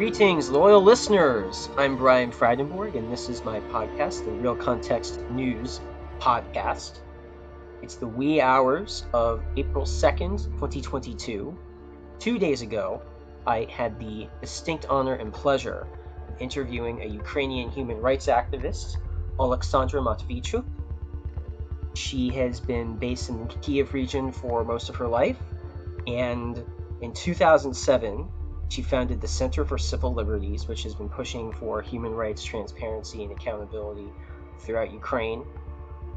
Greetings, loyal listeners! I'm Brian Freidenborg, and this is my podcast, the Real Context News Podcast. It's the wee hours of April 2nd, 2022. 2 days ago, I had the distinct honor and pleasure of interviewing a Ukrainian human rights activist, Oleksandra Matviichuk. She has been based in the Kiev region for most of her life, and in 2007, she founded the Center for Civil Liberties, which has been pushing for human rights, transparency, and accountability throughout Ukraine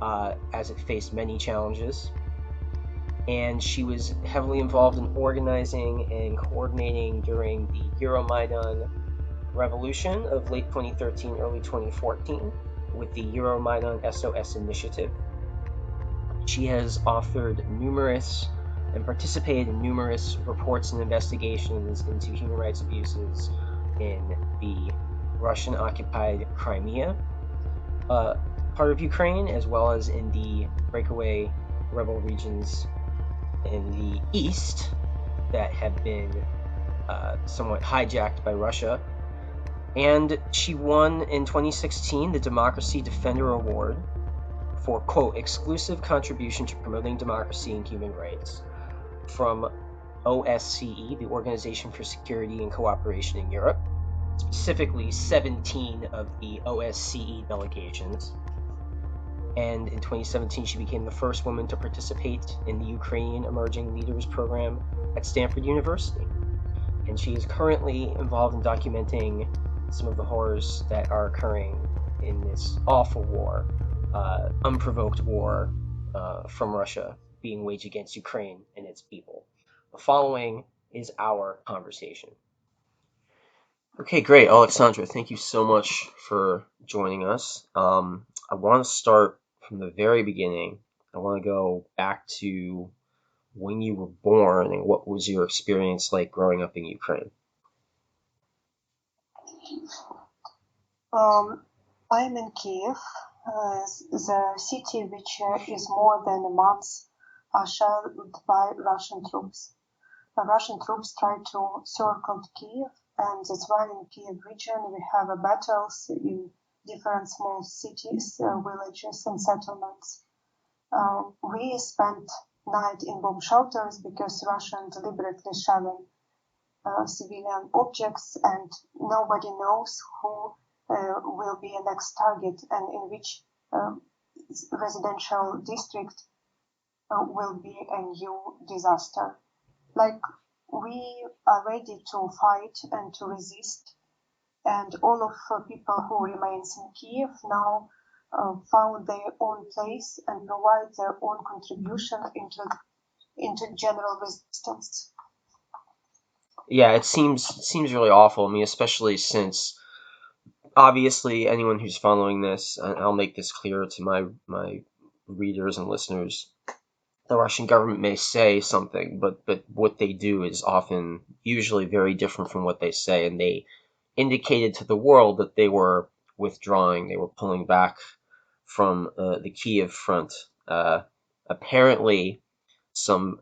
as it faced many challenges. And she was heavily involved in organizing and coordinating during the Euromaidan revolution of late 2013, early 2014 with the Euromaidan SOS initiative. She has authored numerous and participated in numerous reports and investigations into human rights abuses in the Russian-occupied Crimea part of Ukraine, as well as in the breakaway rebel regions in the east that have been somewhat hijacked by Russia. And she won in 2016 the Democracy Defender Award for, quote, exclusive contribution to promoting democracy and human rights from OSCE, the Organization for Security and Cooperation in Europe, specifically 17 of the OSCE delegations. And in 2017, she became the first woman to participate in the Ukrainian Emerging Leaders Program at Stanford University. And she is currently involved in documenting some of the horrors that are occurring in this awful war, unprovoked war from Russia being waged against Ukraine and its people. The following is our conversation. Okay, great. Oleksandra, thank you so much for joining us. I want to start from the very beginning. I want to go back to when you were born and what was your experience like growing up in Ukraine? I'm in Kiev, the city which is more than a month shelled by Russian troops. The Russian troops tried to circle Kiev, and that's why in Kiev region we have battles in different small cities, villages and settlements. We spent night in bomb shelters because Russian deliberately shelling civilian objects, and nobody knows who will be a next target and in which residential district will be a new disaster. Like, we are ready to fight and to resist, and all of people who remains in Kiev now found their own place and provide their own contribution into general resistance. Yeah, it seems really awful. I mean, especially since obviously anyone who's following this, and I'll make this clear to my readers and listeners, the Russian government may say something, but what they do is often usually very different from what they say, and they indicated to the world that they were withdrawing, they were pulling back from the Kiev front. Apparently, some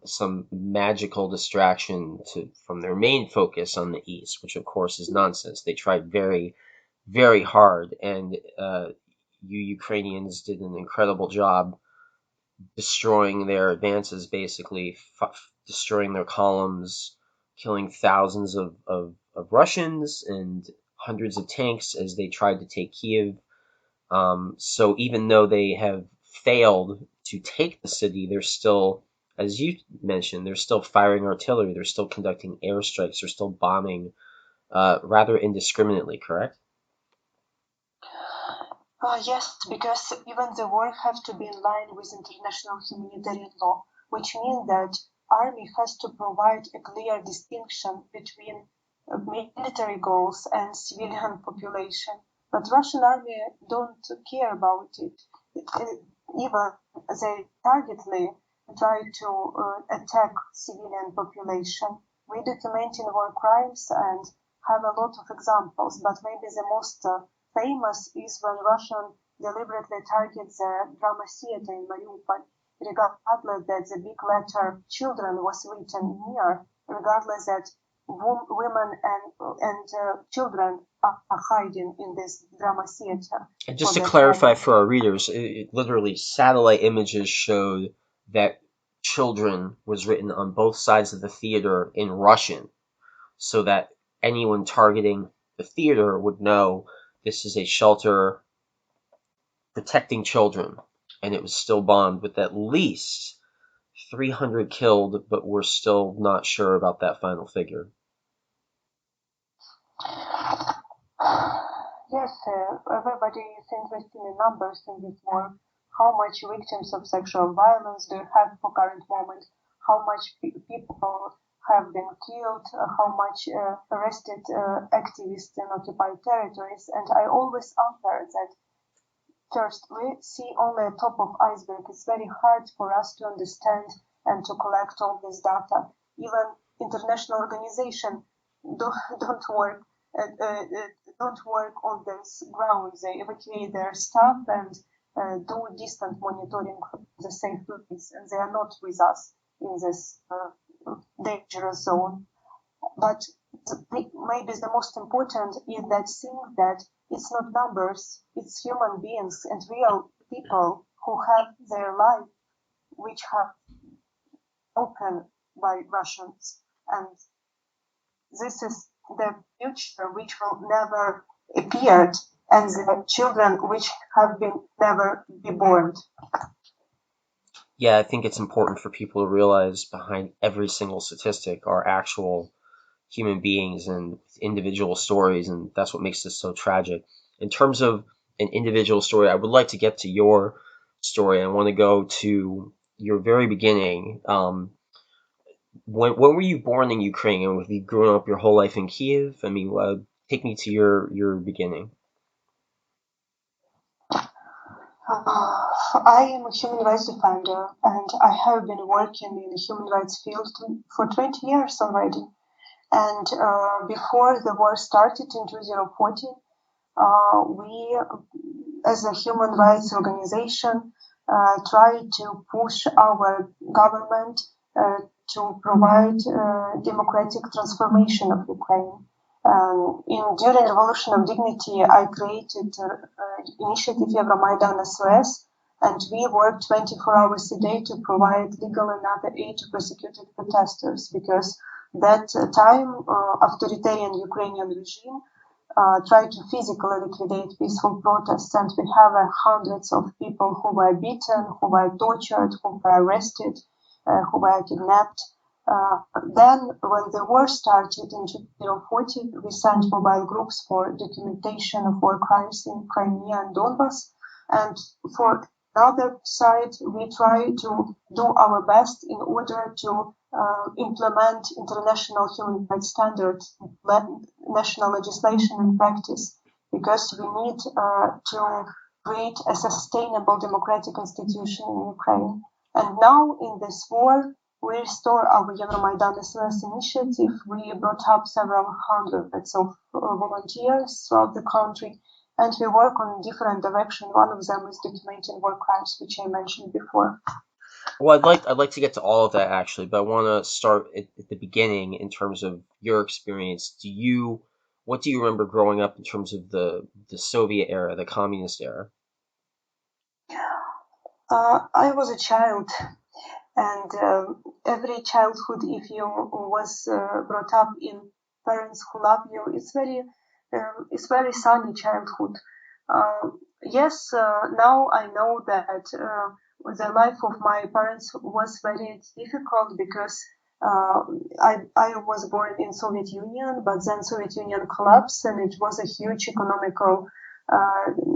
magical distraction from their main focus on the east, which of course is nonsense. They tried very, very hard, and you Ukrainians did an incredible job destroying their advances, basically destroying their columns, killing thousands of Russians and hundreds of tanks as they tried to take Kiev. So even though they have failed to take the city, they're still, as you mentioned, they're still firing artillery, they're still conducting airstrikes, they're still bombing rather indiscriminately, correct? Yes, because even the war has to be in line with international humanitarian law, which means that army has to provide a clear distinction between military goals and civilian population. But Russian army don't care about it. Even they targetedly try to attack civilian population. We documenting war crimes and have a lot of examples, but maybe the most famous is when Russian deliberately targets the drama theater in Mariupol, regardless that the big letter children was written near, regardless that women and children are hiding in this drama theater. And just For to that clarify moment. for our readers, literally satellite images showed that children was written on both sides of the theater in Russian, so that anyone targeting the theater would know this is a shelter protecting children. And it was still bombed with at least 300 killed, but we're still not sure about that final figure. Yes, everybody is interested in numbers in this war. How much victims of sexual violence do you have for current moment? How much people have been killed? How much arrested activists in occupied territories? And I always answer that first, we see only the top of iceberg. It's very hard for us to understand and to collect all this data. Even international organizations don't work don't work on this ground. They evacuate their staff and do distant monitoring from the safe place, and they are not with us in this dangerous zone. But maybe the most important is that thing that it's not numbers, it's human beings and real people who have their life, which have opened by Russians. And this is the future which will never appear, and the children which have been never be born. Yeah, I think it's important for people to realize behind every single statistic are actual human beings and individual stories, and that's what makes this so tragic. In terms of an individual story, I would like to get to your story. I want to go to your very beginning. When were you born in Ukraine? And have you grown up your whole life in Kiev? I mean, take me to your beginning. I am a human rights defender, and I have been working in the human rights field for 20 years already. And before the war started in 2014, we, as a human rights organization, tried to push our government to provide democratic transformation of Ukraine. During Revolution of Dignity, I created initiative Euromaidan SOS, and we worked 24 hours a day to provide legal and other aid to persecuted protesters, because that time authoritarian Ukrainian regime tried to physically liquidate peaceful protests, and we have hundreds of people who were beaten, who were tortured, who were arrested, who were kidnapped. Then, when the war started in 2014, we sent mobile groups for documentation of war crimes in Crimea and Donetsk. And for the other side, we try to do our best in order to implement international human rights standards, national legislation and practice, because we need to create a sustainable democratic institution in Ukraine. And now, in this war, we restore our Euromaidan SOS initiative. We brought up several hundreds of volunteers throughout the country, and we work on different directions. One of them is documenting war crimes, which I mentioned before. Well, I'd like to get to all of that actually, but I want to start at the beginning in terms of your experience. What do you remember growing up in terms of the Soviet era, the communist era? I was a child, and every childhood, if you was brought up in parents who love you, it's very sunny childhood. Yes, now I know that the life of my parents was very difficult, because I was born in Soviet Union, but then Soviet Union collapsed, and it was a huge economical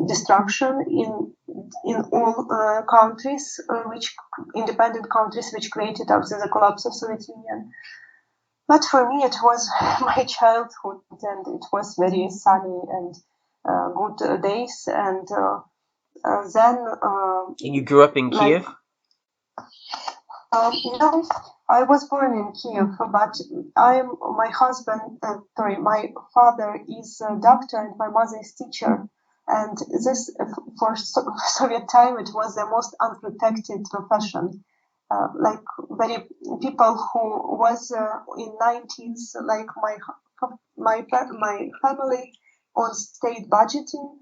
destruction in all countries, which independent countries which created after the collapse of Soviet Union. But for me, it was my childhood, and it was very sunny and good days. And then. And you grew up in Kiev? No, I was born in Kiev, but my husband, my father is a doctor and my mother is teacher. And this, for Soviet time, it was the most unprotected profession. like very people who was in 90s, like my family on state budgeting,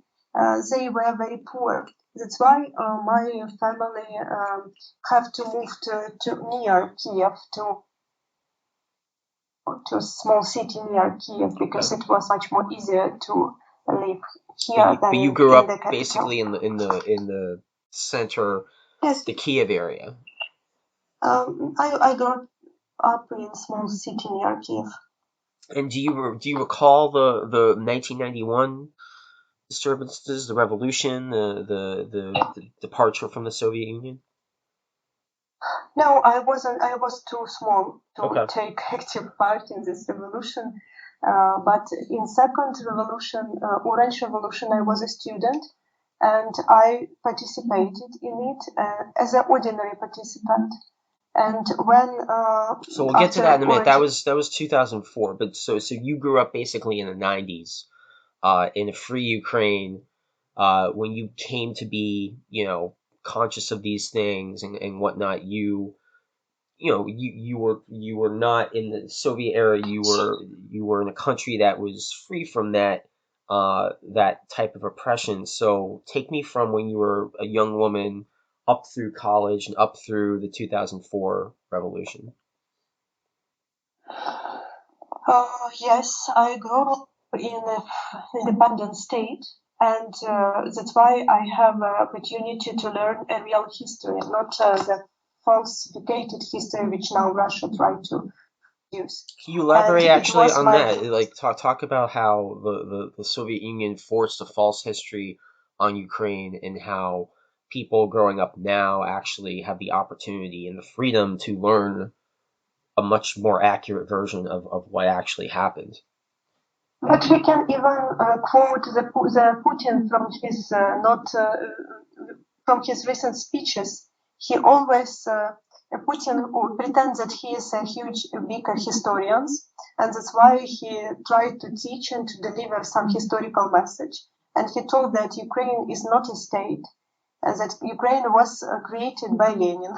they were very poor. That's why my family have to move to near Kiev to a small city near Kiev because it was much more easier to live here But than you grew in up the capital. basically in the center, Yes, the Kiev area. I grew up in a small city near Kiev. And do you recall the 1991 disturbances, the revolution, the departure from the Soviet Union? No, I wasn't. I was too small to Okay. take active part in this revolution. But in second revolution, Orange Revolution, I was a student, and I participated in it as an ordinary participant. And when So we'll get to after that in a minute. Orange, That was 2004. But so you grew up basically in the 90s, in a free Ukraine, when you came to be, conscious of these things and whatnot. You were not in the Soviet era. You were in a country that was free from that type of oppression. So take me from when you were a young woman up through college and up through the 2004 revolution. yes, I grew up in an independent state, and that's why I have an opportunity to learn a real history, not the falsificated history which now Russia tried to use. Can you And elaborate it actually was on my that? Like talk about how the Soviet Union forced a false history on Ukraine and how people growing up now actually have the opportunity and the freedom to learn a much more accurate version of what actually happened. But we can even quote the Putin from his not from his recent speeches. He always Putin pretends that he is a huge, big historian, and that's why he tried to teach and to deliver some historical message. And he told that Ukraine is not a state, that Ukraine was created by Lenin,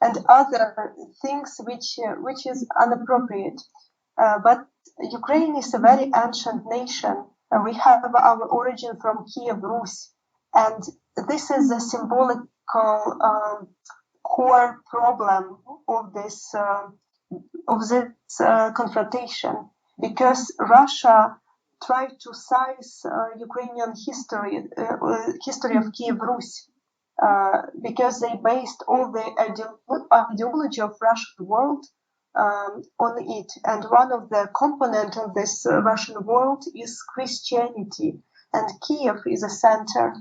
and other things which is inappropriate. But Ukraine is a very ancient nation. We have our origin from Kiev Rus, and this is a symbolical core problem of this confrontation, because Russia tried to size Ukrainian history of Kiev Rus, because they based all the ideology of Russian world on it. And one of the component of this Russian world is Christianity, and Kiev is a center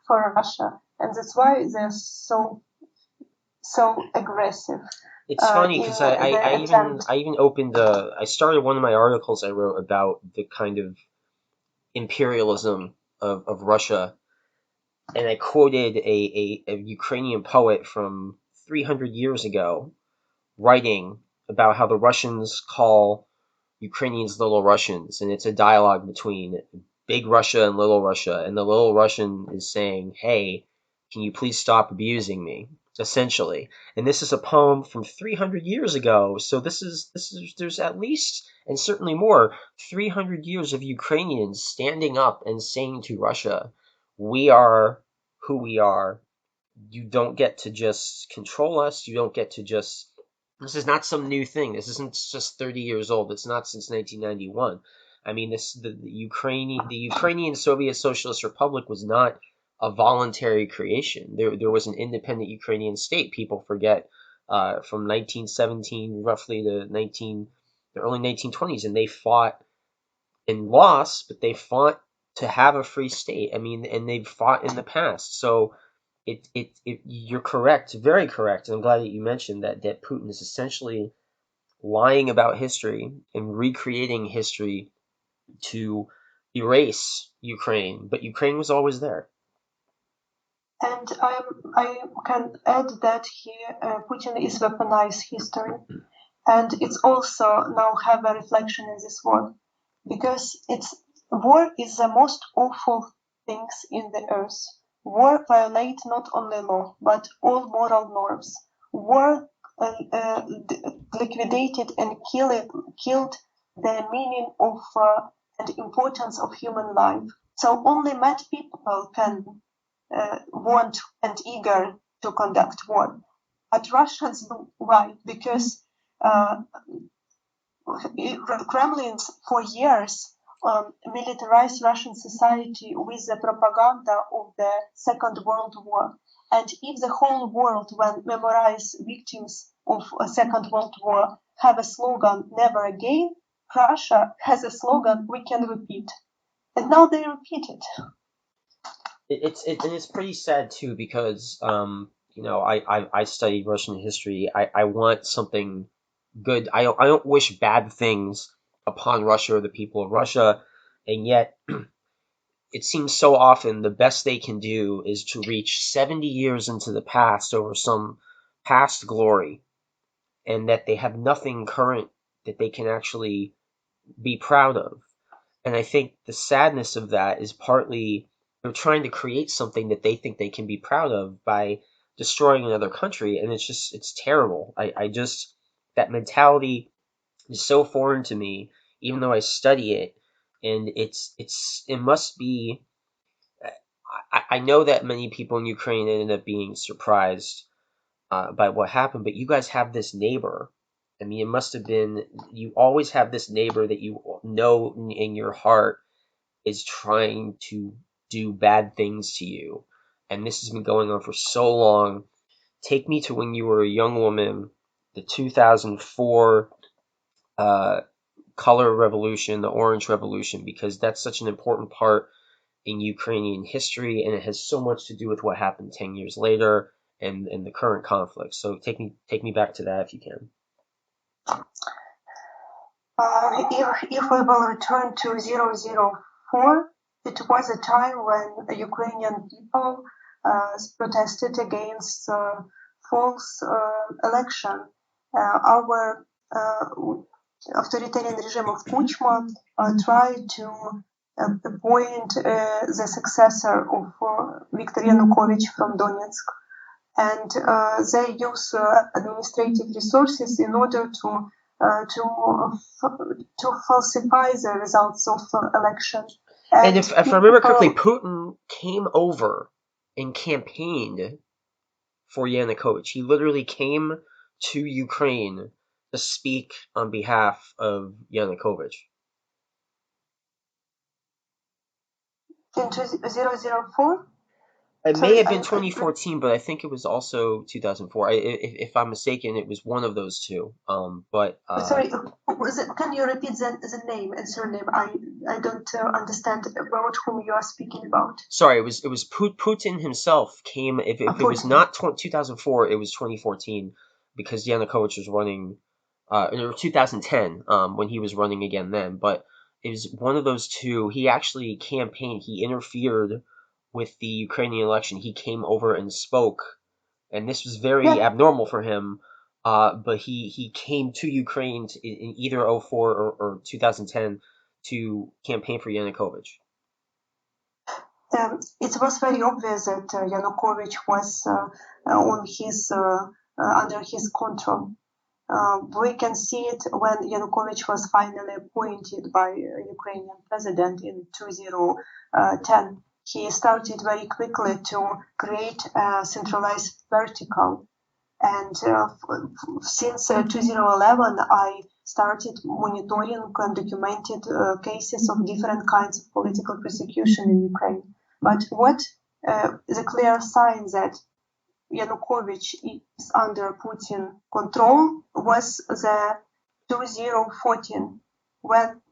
for Russia, and that's why they're so aggressive. It's funny because I even opened I started one of my articles I wrote about the kind of imperialism of Russia, and I quoted a Ukrainian poet from 300 years ago writing about how the Russians call Ukrainians little Russians, and it's a dialogue between big Russia and little Russia, and the little Russian is saying, "Hey, can you please stop abusing me?" Essentially. And this is a poem from 300 years ago, so this is there's at least, and certainly more, 300 years of Ukrainians standing up and saying to Russia, "We are who we are. You don't get to just control us. You don't get to just." This is not some new thing. This isn't just 30 years old. It's not since 1991. I mean, the Ukrainian Soviet Socialist Republic was not a voluntary creation. There was an independent Ukrainian state. People forget, from 1917 roughly to the early 1920s, and they fought and lost, but they fought to have a free state. I mean, and they've fought in the past. So you're correct, very correct. And I'm glad that you mentioned that Putin is essentially lying about history and recreating history to erase Ukraine. But Ukraine was always there. And I can add that here Putin is weaponized history, and it's also now have a reflection in this war, because it's war is the most awful things in the earth. War violates not only law, but all moral norms. War liquidated and killed the meaning of and importance of human life. So only mad people can want and eager to conduct war. But Russians do. Why? Because Kremlin for years militarized Russian society with the propaganda of the Second World War. And if the whole world, when memorize victims of a Second World War, have a slogan, never again, Russia has a slogan, we can repeat. And now they repeat it. And it's pretty sad too because I studied Russian history. I want something good. I don't wish bad things upon Russia or the people of Russia, and yet it seems so often the best they can do is to reach 70 years into the past over some past glory, and that they have nothing current that they can actually be proud of. And I think the sadness of that is partly they're trying to create something that they think they can be proud of by destroying another country, and it's terrible. I just that mentality is so foreign to me, even though I study it, and it must be. I know that many people in Ukraine ended up being surprised by what happened, but you guys have this neighbor. I mean, it must have been you always have this neighbor that you know in your heart is trying to do bad things to you. And this has been going on for so long. Take me to when you were a young woman, the 2004 color revolution, the orange revolution, because that's such an important part in Ukrainian history, and it has so much to do with what happened 10 years later and the current conflict. So take me back to that if you can. If we will return to 004, it was a time when the Ukrainian people protested against false election. Our authoritarian regime of Putin tried to appoint the successor of Viktor Yanukovych from Donetsk, and they use administrative resources in order to falsify the results of election. And if I remember correctly, Putin came over and campaigned for Yanukovych. He literally came to Ukraine to speak on behalf of Yanukovych. Into 004? It may have been 2014, but I think it was also 2004. If I'm mistaken, it was one of those two. Sorry, can you repeat the name and surname? I don't understand about whom you are speaking about. Sorry, it was Putin himself came. If it was not 2004, it was 2014 because Yanukovych was running, or 2010 when he was running again then. But it was one of those two. He actually campaigned. He interfered with the Ukrainian election. He came over and spoke, and this was very abnormal for him. But he came to Ukraine in either 04 or 2010 to campaign for Yanukovych. It was very obvious that Yanukovych was on his under his control. We can see it when Yanukovych was finally appointed by Ukrainian president in 2010. He started very quickly to create a centralized vertical. And since 2011, I started monitoring and documented cases of different kinds of political persecution in Ukraine. But what is a clear sign that Yanukovych is under Putin control was the 2014, when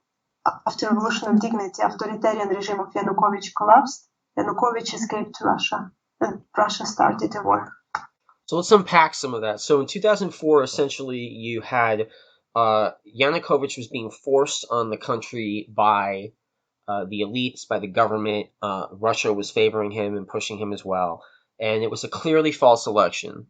after Revolution of Dignity, authoritarian regime of Yanukovych collapsed, Yanukovych escaped to Russia, and Russia started a war. So let's unpack some of that. So in 2004, essentially, you had Yanukovych was being forced on the country by the elites, by the government. Russia was favoring him and pushing him as well. And it was a clearly false election.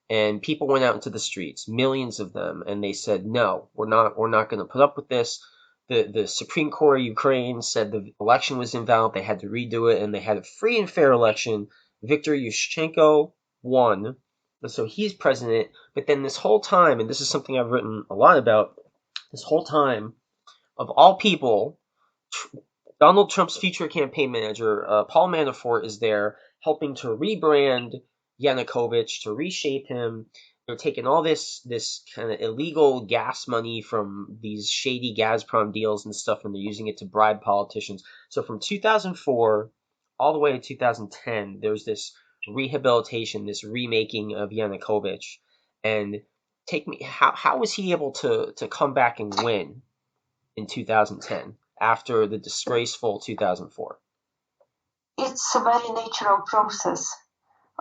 And people went out into the streets, millions of them, and they said, no, we're not going to put up with this. the Supreme Court of Ukraine said the election was invalid. They had to redo it, and they had a free and fair election. Viktor Yushchenko won, and so he's president. But then this whole time, and this is something I've written a lot about, this whole time, of all people, Donald Trump's future campaign manager, Paul Manafort, is there helping to rebrand Yanukovych, to reshape him. They're taking all this kind of illegal gas money from these shady Gazprom deals and stuff, and they're using it to bribe politicians. So from 2004 all the way to 2010, there's this rehabilitation, this remaking of Yanukovych. And how was he able to come back and win in 2010 after the disgraceful 2004? It's a very natural process.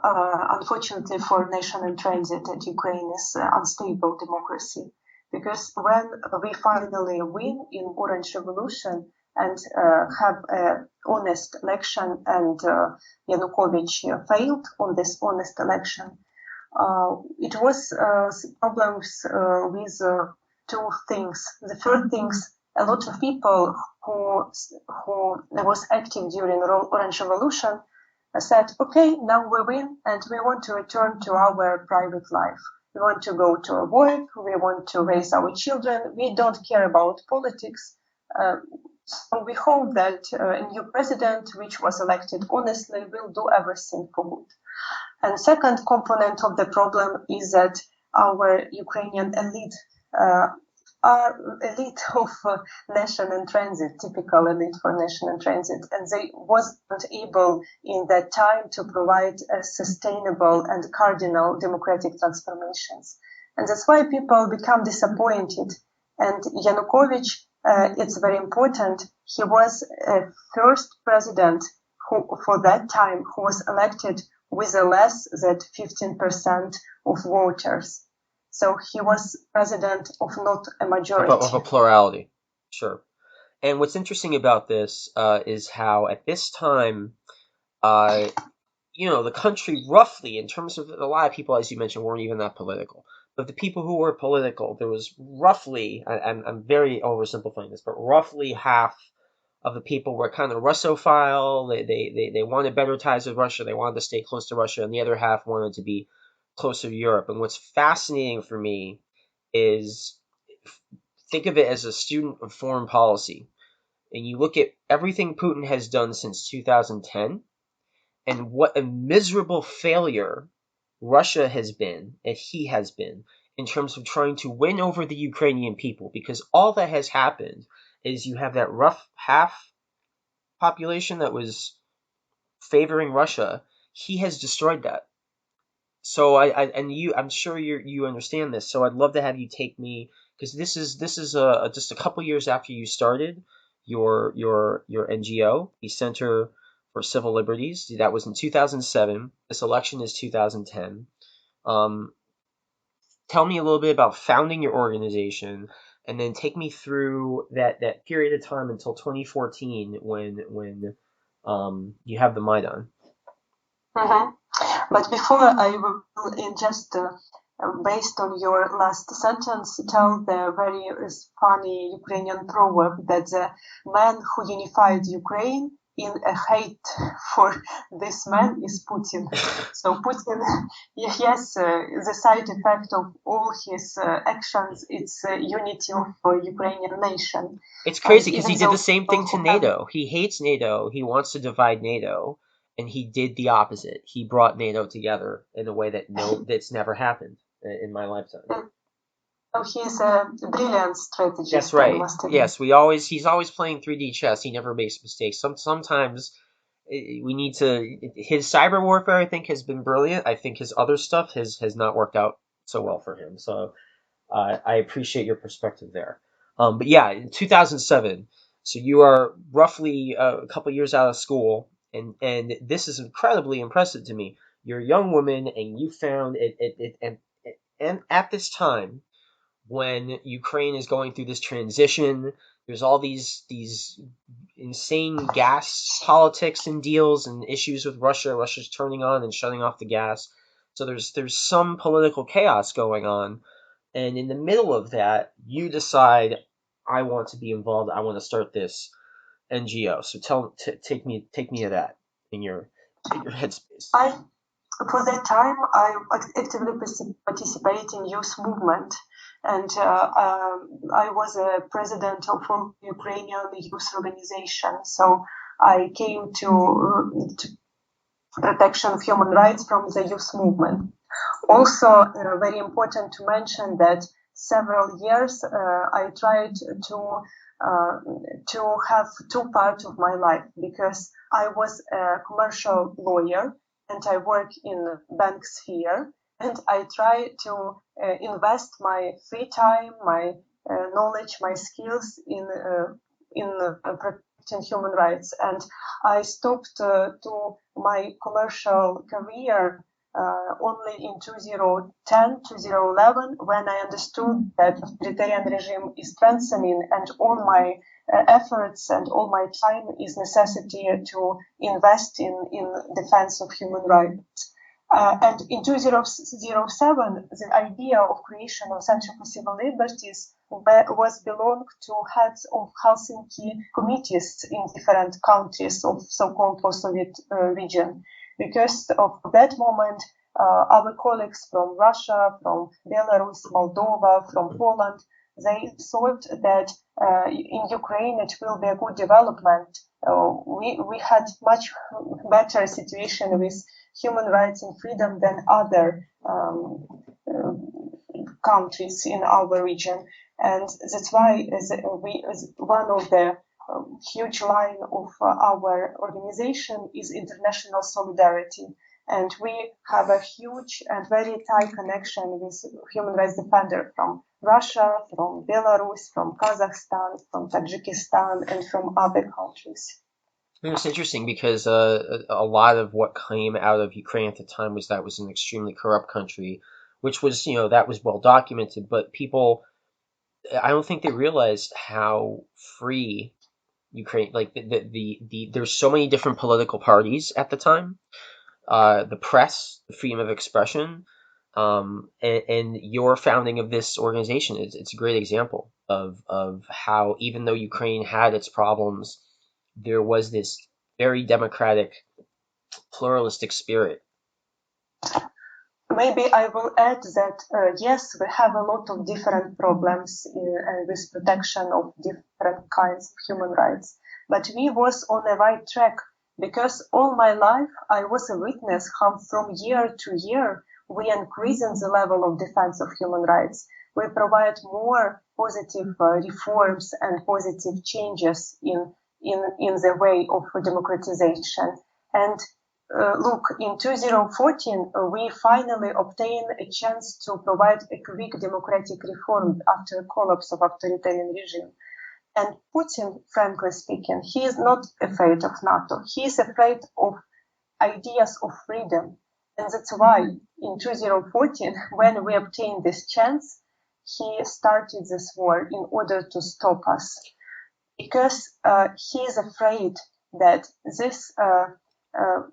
Unfortunately for nation in transit, that Ukraine is unstable democracy. Because when we finally win in Orange Revolution and have an honest election, and Yanukovych failed on this honest election, it was problems with two things. The first things, a lot of people who was active during Orange Revolution said, okay, now we win and we want to return to our private life. We want to go to work, we want to raise our children, we don't care about politics. So we hope that a new president, which was elected honestly, will do everything for good. And second component of the problem is that our Ukrainian elite are elite of nation and transit, typical elite for nation and transit, and they wasn't able in that time to provide a sustainable and cardinal democratic transformations. And that's why people become disappointed. And Yanukovych, it's very important, he was a first president who, for that time, who was elected with a less than 15% of voters. So he was president of not a majority. Of a plurality, sure. And what's interesting about this is how at this time, the country roughly, in terms of a lot of people, as you mentioned, weren't even that political. But the people who were political, there was roughly, I'm very oversimplifying this, but roughly half of the people were kind of Russophile. They wanted better ties with Russia. They wanted to stay close to Russia, and the other half wanted to be closer to Europe. And what's fascinating for me is, think of it as a student of foreign policy, and you look at everything Putin has done since 2010, and what a miserable failure Russia has been, and he has been, in terms of trying to win over the Ukrainian people. Because all that has happened is you have that rough half population that was favoring Russia. He has destroyed that. So I'm sure you understand this. So I'd love to have you take me, because this is just a couple years after you started your NGO, the Center for Civil Liberties. That was in 2007. This election is 2010. Tell me a little bit about founding your organization, and then take me through that period of time until 2014 when you have the Maidan. Mm-hmm. But before I will just based on your last sentence, tell the very funny Ukrainian proverb that the man who unified Ukraine in a hate for this man is Putin. So Putin, yes, the side effect of all his actions, it's unity of Ukrainian nation. It's crazy because he did the same thing to NATO. He hates NATO. He wants to divide NATO. And he did the opposite. He brought NATO together in a way that's never happened in my lifetime. So he's a brilliant strategist. That's right. Yes, he's always playing 3D chess. He never makes mistakes. Sometimes we need to. His cyber warfare, I think, has been brilliant. I think his other stuff has not worked out so well for him. So I appreciate your perspective there. But yeah, in 2007, so you are roughly a couple years out of school. And this is incredibly impressive to me. You're a young woman, and you found it and at this time when Ukraine is going through this transition, there's all these insane gas politics and deals and issues with Russia. Russia's turning on and shutting off the gas. So there's some political chaos going on, and in the middle of that, you decide, I want to be involved. I want to start this NGO. So take me to that in your headspace. For that time, I actively participate in youth movement, and I was a president of a Ukrainian youth organization. So I came to protection of human rights from the youth movement. Also, very important to mention that several years I tried uh, to have two parts of my life because I was a commercial lawyer and I work in bank sphere, and I try to invest my free time, my knowledge, my skills in protecting human rights. And I stopped to my commercial career only in 2010, 2011, when I understood that authoritarian regime is strengthening and all my efforts and all my time is necessity to invest in defense of human rights. And in 2007, the idea of creation of Center for Civil Liberties was belonged to heads of Helsinki committees in different countries of so-called post-Soviet region. Because of that moment, our colleagues from Russia, from Belarus, Moldova, from Poland, they thought that in Ukraine it will be a good development. We had much better situation with human rights and freedom than other countries in our region, and that's why one of the huge line of our organization is international solidarity, and we have a huge and very tight connection with human rights defenders from Russia, from Belarus, from Kazakhstan, from Tajikistan, and from other countries. It's interesting because a lot of what came out of Ukraine at the time was that it was an extremely corrupt country, which was, that was well documented, but people, I don't think they realized how free Ukraine, like there's so many different political parties at the time, the press, the freedom of expression, and your founding of this organization it's a great example of how, even though Ukraine had its problems, there was this very democratic, pluralistic spirit. Maybe I will add that yes, we have a lot of different problems with protection of different kinds of human rights, but we was on the right track because all my life I was a witness how from year to year we increasing the level of defense of human rights. We provide more positive reforms and positive changes in the way of democratization. And look, in 2014, we finally obtained a chance to provide a quick democratic reform after a collapse of authoritarian regime. And Putin, frankly speaking, he is not afraid of NATO. He is afraid of ideas of freedom. And that's why in 2014, when we obtained this chance, he started this war in order to stop us. Because he is afraid that this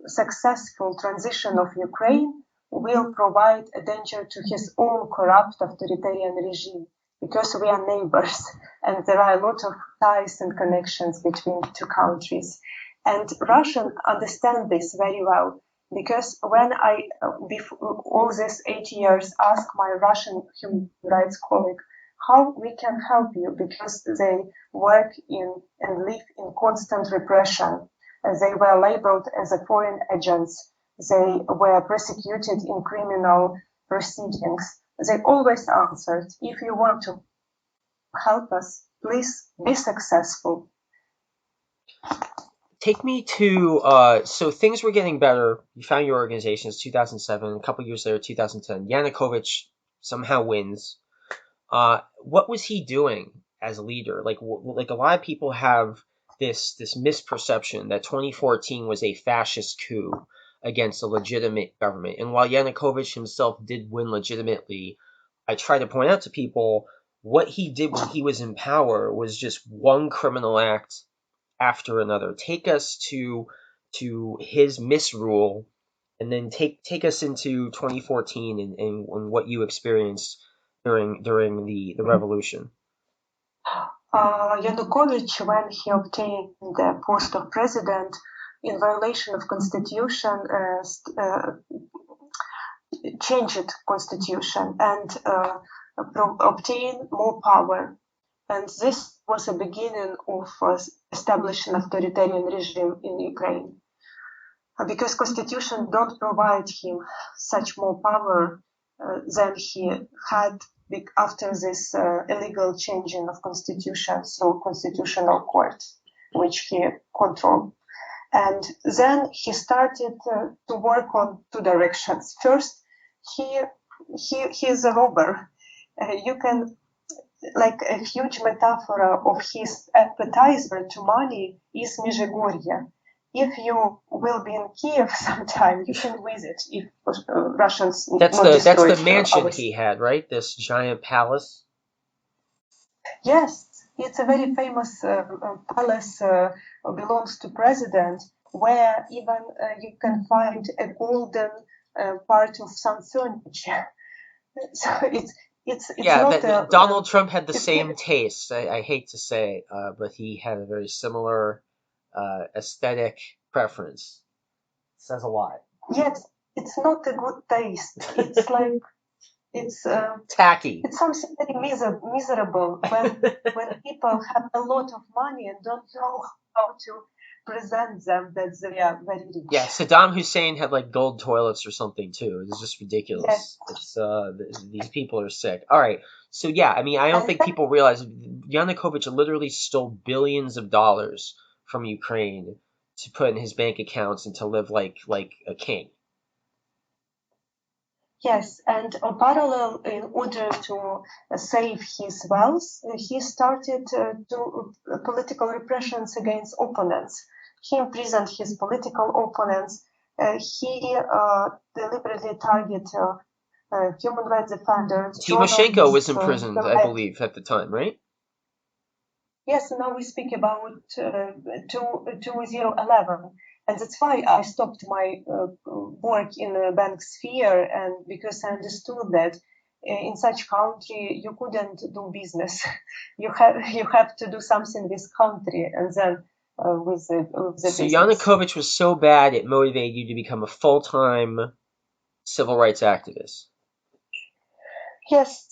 successful transition of Ukraine will provide a danger to his own corrupt authoritarian regime, because we are neighbors and there are a lot of ties and connections between two countries. And Russians understand this very well, because when I, before all these 8 years, asked my Russian human rights colleague how we can help you, because they work in and live in constant repression. They were labeled as a foreign agents. They were persecuted in criminal proceedings. They always answered, if you want to help us, please be successful. Take me to, so things were getting better. You found your organization, it's 2007. A couple years later, 2010, Yanukovych somehow wins. What was he doing as a leader? Like a lot of people have this misperception that 2014 was a fascist coup against a legitimate government. And while Yanukovych himself did win legitimately, I try to point out to people what he did when he was in power was just one criminal act after another. Take us to his misrule, and then take us into 2014 and what you experienced during the revolution. Yanukovych, when he obtained the post of president, in violation of constitution, changed constitution and obtain more power. And this was a beginning of establishing authoritarian regime in Ukraine. Because constitution don't provide him such more power than he had after this illegal changing of constitution through constitutional court, which he controlled. And then he started to work on two directions. First, he is a robber. You can, like a huge metaphor of his appetizer to money is Межгорье. If you will be in Kiev sometime, you can visit if Russians That's not the destroyed mansion our he had, right? This giant palace. Yes, it's a very famous palace belongs to president, where even you can find a golden part of some furniture. So it's Yeah, not that Donald Trump had the it's, same taste. I hate to say, but he had a very similar aesthetic preference. Says a lot. yes, it's not a good taste. It's like it's Tacky. it's something very miserable when people have a lot of money and don't know how to present them that they are very rich. Yeah, Saddam Hussein had like gold toilets or something too. It's just ridiculous. Yes. It's these people are sick. All right, so yeah, I mean, I don't And think people realize Yanukovych literally stole billions of dollars from Ukraine to put in his bank accounts and to live like a king. yes, and in parallel, in order to save his wealth, he started to political repressions against opponents. He imprisoned his political opponents. He deliberately targeted human rights defenders, Timoshenko was journalists. imprisoned, I believe, at the time, right? Yes, now we speak about 2011, and that's why I stopped my work in the bank sphere, and because I understood that in such country you couldn't do business. You have to do something with country, and then with the So business. Yanukovych was so bad it motivated you to become a full-time civil rights activist. Yes,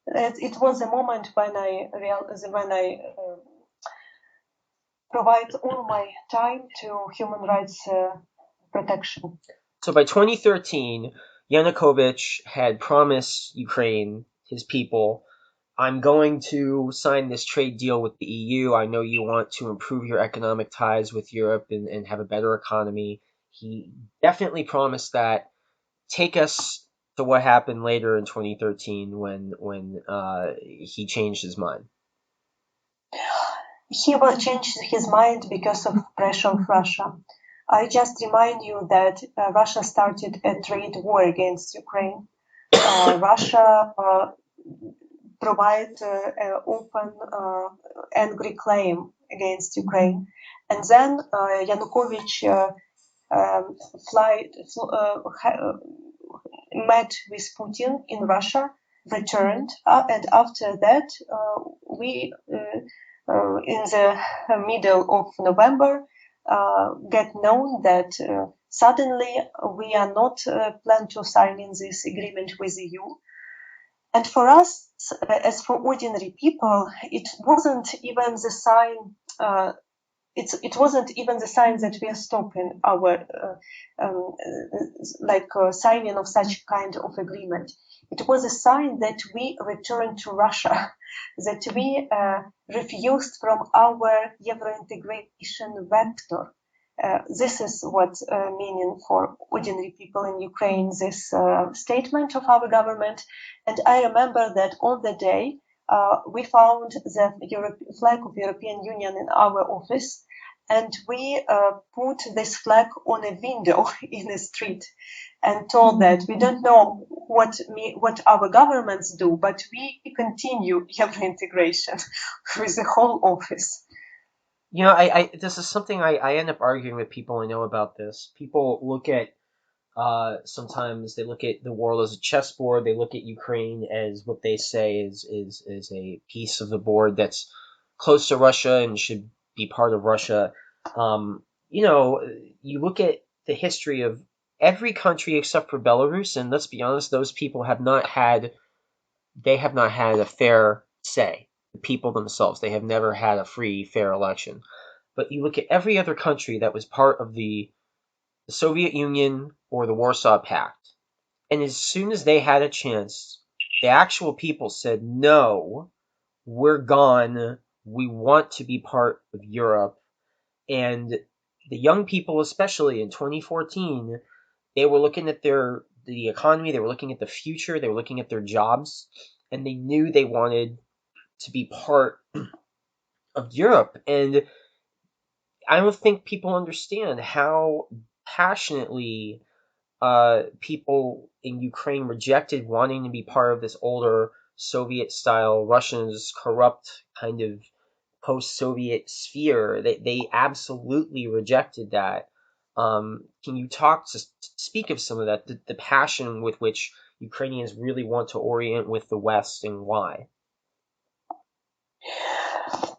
it was a moment when I realized when I provide all my time to human rights protection. So by 2013, Yanukovych had promised Ukraine, his people, I'm going to sign this trade deal with the EU. I know you want to improve your economic ties with Europe and have a better economy. He definitely promised that. Take us to what happened later in 2013 when he changed his mind. He will change his mind because of pressure of Russia. I just remind you that Russia started a trade war against Ukraine. Russia provided an open, angry claim against Ukraine. And then Yanukovych met with Putin in Russia, returned, and after that, we in the middle of November get known that suddenly we are not planned to sign in this agreement with the EU. And for us, as for ordinary people, it wasn't even the sign. It wasn't even the sign that we are stopping our signing of such kind of agreement. It was a sign that we returned to Russia, that we refused from our Euro-integration vector. This is what meaning for ordinary people in Ukraine, this statement of our government. And I remember that on the day we found the flag of European Union in our office, and we put this flag on a window in the street and told that we don't know what our governments do, but we continue Euro integration with the whole office. I this is something I end up arguing with people I know about this. People look at Sometimes they look at the world as a chessboard. They look at Ukraine as what they say is a piece of the board that's close to Russia and should be part of Russia. Um, you know, you look at the history of every country except for Belarus, and let's be honest, those people have not had a fair say. The people themselves, they have never had a free, fair election. But you look at every other country that was part of the Soviet Union or the Warsaw Pact, and as soon as they had a chance, the actual people said, no, we're gone. We want to be part of Europe. And the young people, especially in 2014, they were looking at the economy, they were looking at the future, they were looking at their jobs, and they knew they wanted to be part of Europe. And I don't think people understand how passionately people in Ukraine rejected wanting to be part of this older Soviet style, Russia's corrupt kind of post Soviet sphere. They absolutely rejected that. Can you speak of some of that, the passion with which Ukrainians really want to orient with the West and why?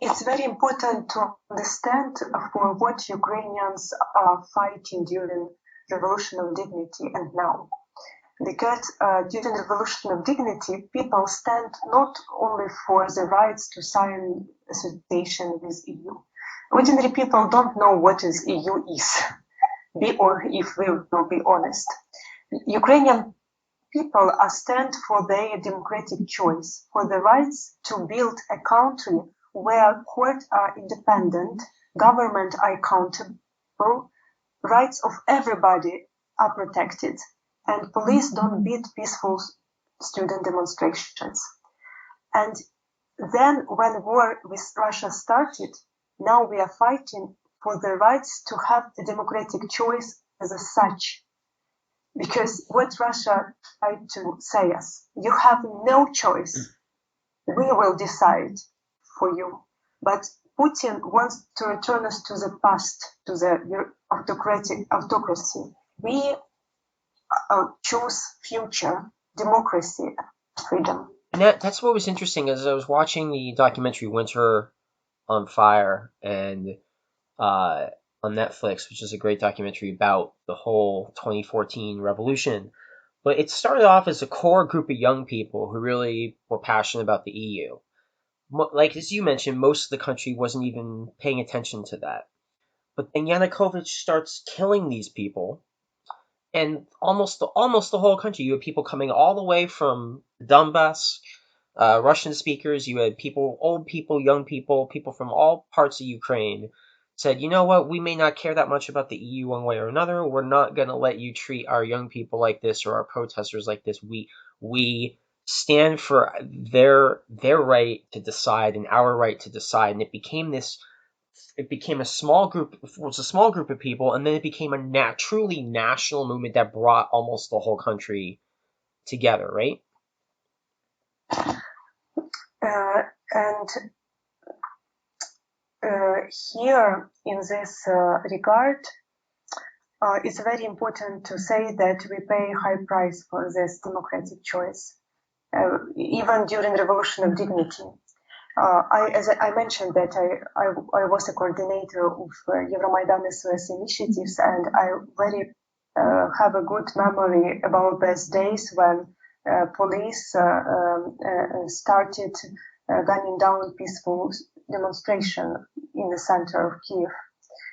It's very important to understand for what Ukrainians are fighting during Revolution of Dignity and now. Because during the Revolution of Dignity, people stand not only for the rights to sign association with EU. Ordinary people don't know what is EU is, or if we will be honest. Ukrainian people are stand for their democratic choice, for the rights to build a country where courts are independent, government are accountable, rights of everybody are protected, and police don't beat peaceful student demonstrations. And then when war with Russia started, now we are fighting for the rights to have a democratic choice as such. Because what Russia tried to say us, you have no choice. We will decide for you. But Putin wants to return us to the past, to the autocracy. We choose future, democracy, freedom. And that's what was interesting as I was watching the documentary Winter on Fire and uh, on Netflix, which is a great documentary about the whole 2014 revolution. But it started off as a core group of young people who really were passionate about the EU. Like as you mentioned, most of the country wasn't even paying attention to that. But then Yanukovych starts killing these people, and almost the whole country. You had people coming all the way from Donbass, Russian speakers. You had people, old people, young people, people from all parts of Ukraine. Said, you know what? We may not care that much about the EU one way or another. We're not going to let you treat our young people like this or our protesters like this. We stand for their right to decide and our right to decide. And it became a small group. It was a small group of people, and then it became a truly national movement that brought almost the whole country together, right? And here, in this regard, it's very important to say that we pay high price for this democratic choice, even during Revolution of Dignity. As I mentioned that I was a coordinator of Euromaidan SOS initiatives, and I very have a good memory about those days when police started gunning down peaceful demonstration in the center of Kiev.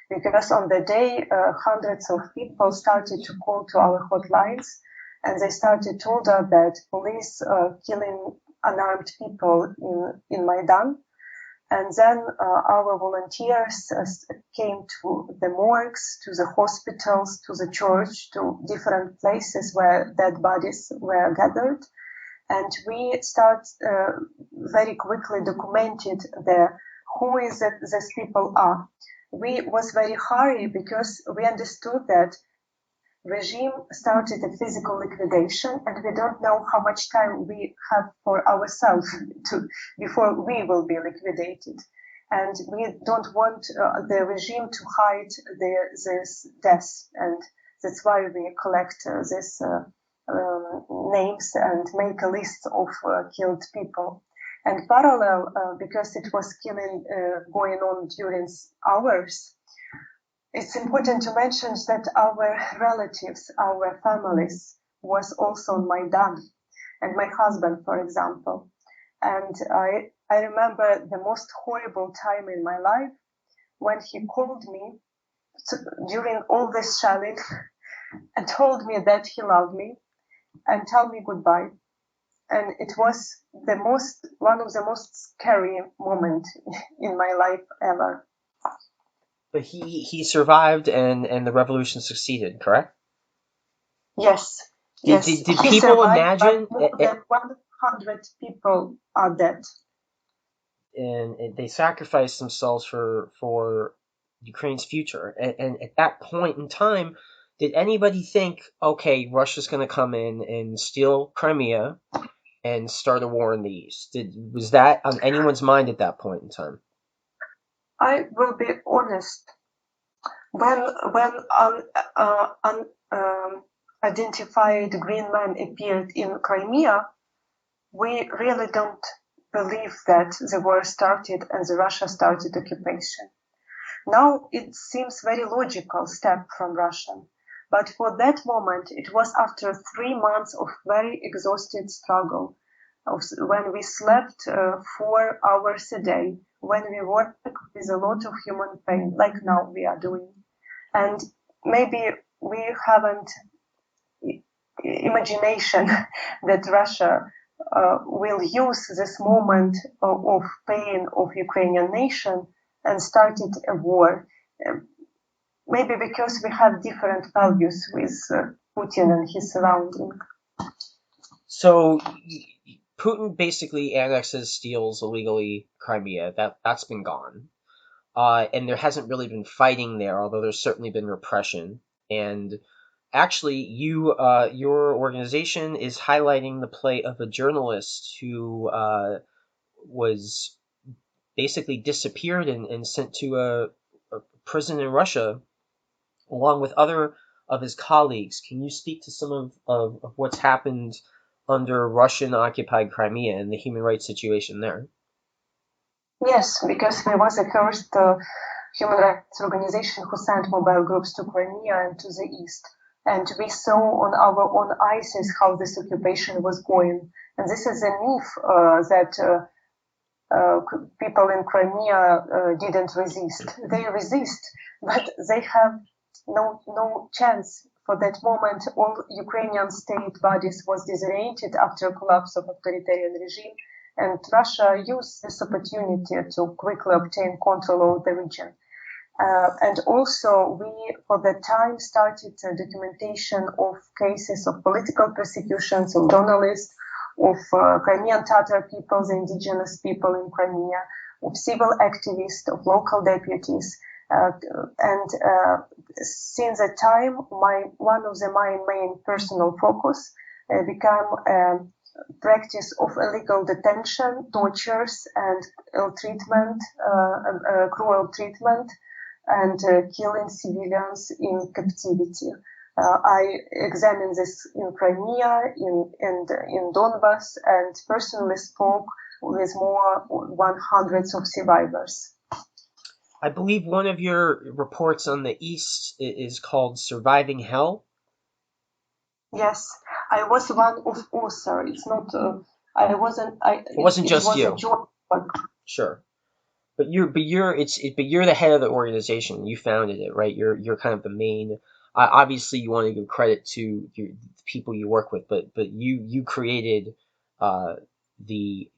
Because on the day, hundreds of people started to call to our hotlines, and they started told us that police killing unarmed people in Maidan. And then our volunteers came to the morgues, to the hospitals, to the church, to different places where dead bodies were gathered. And we start very quickly documented who these people are. We was very hurry because we understood that regime started a physical liquidation, and we don't know how much time we have for ourselves before we will be liquidated. And we don't want the regime to hide this death. And That's why we collect these names and make a list of killed people. And parallel, because it was killing going on during hours, it's important to mention that our relatives, our families, was also on Maidan, and my husband, for example. And I remember the most horrible time in my life when he called me during all this shelling and told me that he loved me and told me goodbye. And it was one of the most scary moments in my life ever. But he survived and the revolution succeeded, correct? Yes, Did, yes. did, did He people survived, imagine, but more than 100 people are dead. and they sacrificed themselves for Ukraine's future? And at that point in time, did anybody think, okay, Russia's going to come in and steal Crimea and start a war in the east? Was that on anyone's mind at that point in time? I will be honest. When identified green man appeared in Crimea, we really don't believe that the war started and the Russia started occupation. Now it seems very logical step from Russia, but for that moment it was after 3 months of very exhausted struggle, when we slept 4 hours a day, when we worked with a lot of human pain, like now we are doing. And maybe we haven't imagination that Russia will use this moment of pain of Ukrainian nation and started a war. Maybe because we have different values with Putin and his surrounding. So Putin basically annexes, steals illegally Crimea. That's been gone. And there hasn't really been fighting there, although there's certainly been repression. And actually, your organization is highlighting the plight of a journalist who was basically disappeared and sent to a prison in Russia, along with other of his colleagues. Can you speak to some of what's happened under Russian-occupied Crimea and the human rights situation there? Yes, because there was a first human rights organization who sent mobile groups to Crimea and to the east. And we saw on our own eyes how this occupation was going. And this is a myth that people in Crimea didn't resist. They resist, but they have no chance. For that moment, all Ukrainian state bodies was disoriented after collapse of authoritarian regime, and Russia used this opportunity to quickly obtain control of the region. And also, we, for that time, started documentation of cases of political persecutions of journalists, of Crimean Tatar people, the indigenous people in Crimea, of civil activists, of local deputies. And since that time, one of my main personal focus became practice of illegal detention, tortures, and ill treatment, cruel treatment, and killing civilians in captivity. I examined this in Crimea, in Donbass, and personally spoke with more 100 of survivors. I believe one of your reports on the East is called Surviving Hell. Yes, I was one of author. It's not. I wasn't. It wasn't just was you. A job. Sure, but you're the head of the organization. You founded it, right? You're kind of the main. Obviously, you want to give credit to the people you work with, but you created the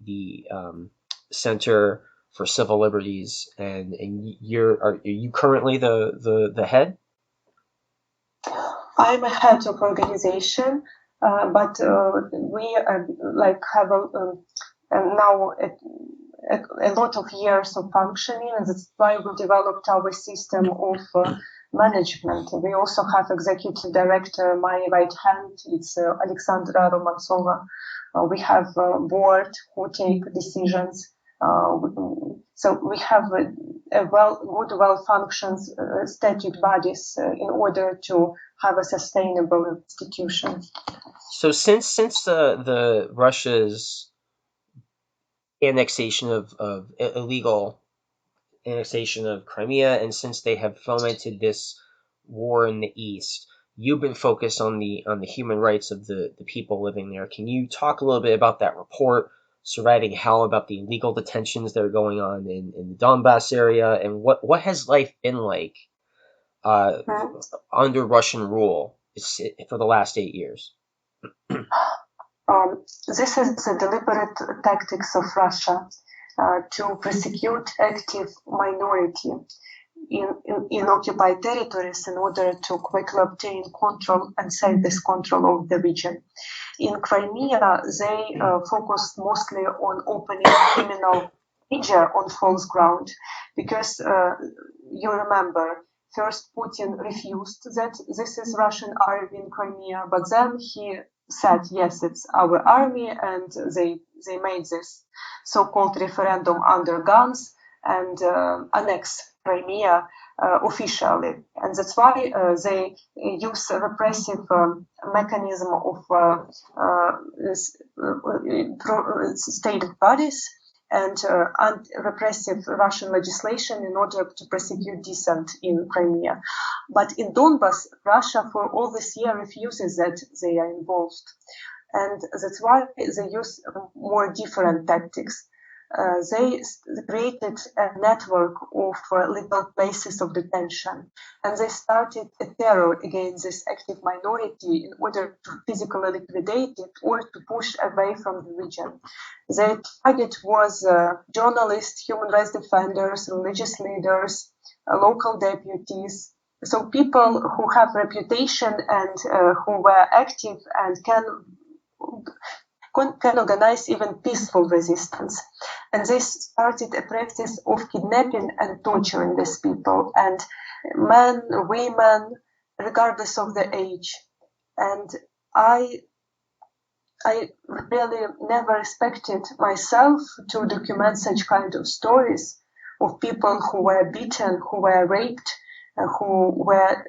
Center for Civil Liberties, and are you currently the head? I'm a head of organization, but we have now a lot of years of functioning, and that's why we developed our system of management. We also have executive director, my right hand, it's Oleksandra Matviichuk. We have a board who take decisions. So we have good, well-functioning statute bodies in order to have a sustainable institution. So since the Russia's annexation of illegal annexation of Crimea, and since they have fomented this war in the east, you've been focused on the human rights of the people living there. Can you talk a little bit about that report surrounding how about the illegal detentions that are going on in the Donbass area, and what has life been like under Russian rule for the last 8 years? This is the deliberate tactics of Russia to persecute active minority in occupied territories in order to quickly obtain control and seize this control of the region. In Crimea, they focused mostly on opening criminal procedure on false ground, because you remember, first Putin refused that this is Russian army in Crimea, but then he said, yes, it's our army, and they made this so-called referendum under guns and annex Crimea officially. And that's why they use a repressive mechanism of state bodies and repressive Russian legislation in order to prosecute dissent in Crimea. But in Donbass, Russia for all this year refuses that they are involved. And that's why they use more different tactics. They created a network of legal places of detention, and they started a terror against this active minority in order to physically liquidate it or to push away from the region. Their target was journalists, human rights defenders, religious leaders, local deputies, so people who have reputation and who were active and can organize even peaceful resistance. And they started a practice of kidnapping and torturing these people, and men, women, regardless of the age. And I really never expected myself to document such kind of stories of people who were beaten, who were raped, who were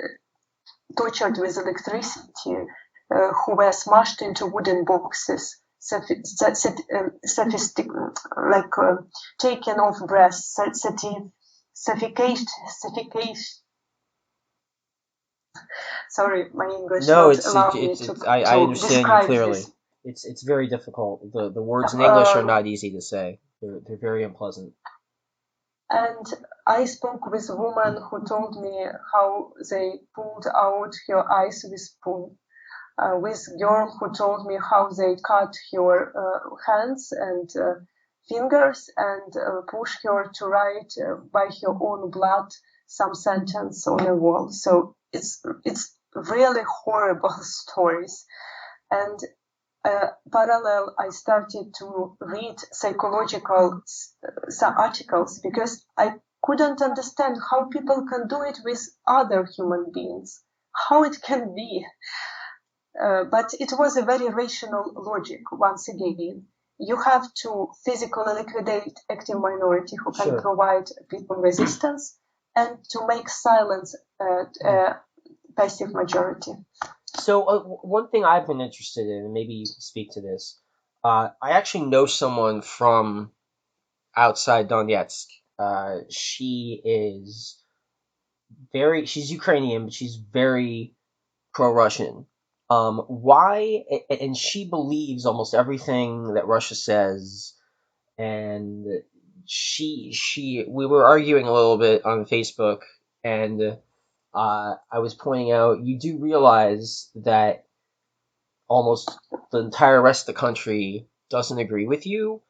tortured with electricity, who were smashed into wooden boxes, taken off breasts, suffocation. Sorry, my English No, not allow me to I understand you describe clearly. this. It's very difficult. The words in English are not easy to say. They're very unpleasant. And I spoke with a woman who told me how they pulled out her eyes with spoon. With girl who told me how they cut her hands and fingers and push her to write by her own blood some sentence on a wall. So it's really horrible stories. And parallel, I started to read psychological some articles because I couldn't understand how people can do it with other human beings, how it can be. But it was a very rational logic. Once again, you have to physically liquidate active minority who can provide people resistance, and to make silence passive majority. So one thing I've been interested in, and maybe you can speak to this, I actually know someone from outside Donetsk. She's Ukrainian, but she's very pro-Russian. Why? And she believes almost everything that Russia says. And we were arguing a little bit on Facebook, and I was pointing out you do realize that almost the entire rest of the country doesn't agree with you.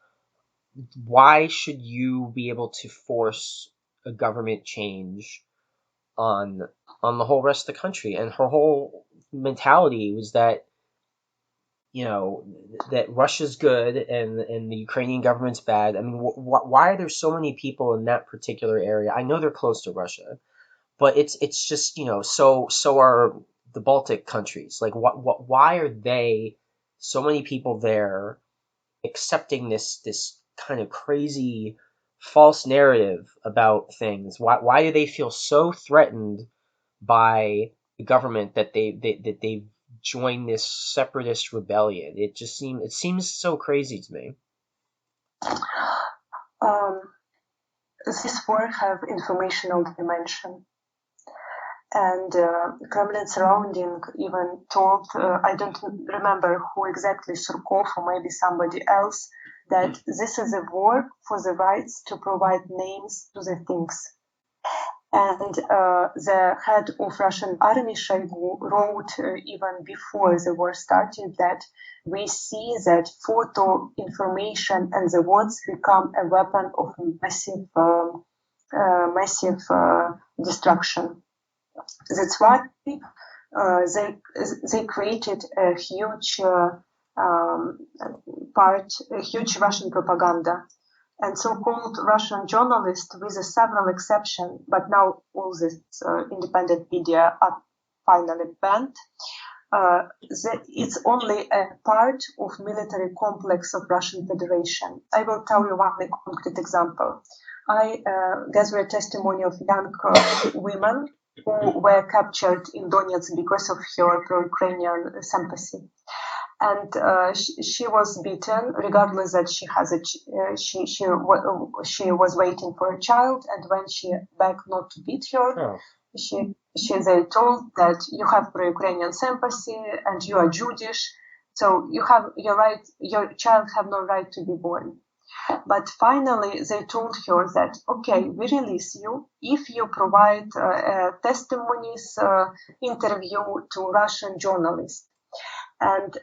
Why should you be able to force a government change on the whole rest of the country? And her whole mentality was that that Russia's good and the Ukrainian government's bad. I mean, why are there so many people in that particular area? I know they're close to Russia, but it's just so are the Baltic countries. Like why are they so many people there accepting this kind of crazy false narrative about things? Why do they feel so threatened by the government that they've joined this separatist rebellion? It seems so crazy to me. This war have informational dimension. And Kremlin surrounding even told, I don't remember who exactly, Surkov or maybe somebody else, that this is a war for the rights to provide names to the things. And the head of Russian army, Shoigu, wrote even before the war started that we see that photo information and the words become a weapon of massive destruction. That's why they created a huge a huge Russian propaganda. And so-called Russian journalists, with several exceptions, but now all these independent media are finally banned. It's only a part of military complex of Russian Federation. I will tell you one concrete example. I gathered testimony of young women who were captured in Donetsk because of her pro-Ukrainian sympathy. And she was beaten, regardless that she has she was waiting for a child, and when she begged not to beat her, they told that you have pro-Ukrainian sympathy and you are Jewish, so you have your child have no right to be born. But finally, they told her that, okay, we release you if you provide testimonies, interview to Russian journalists. And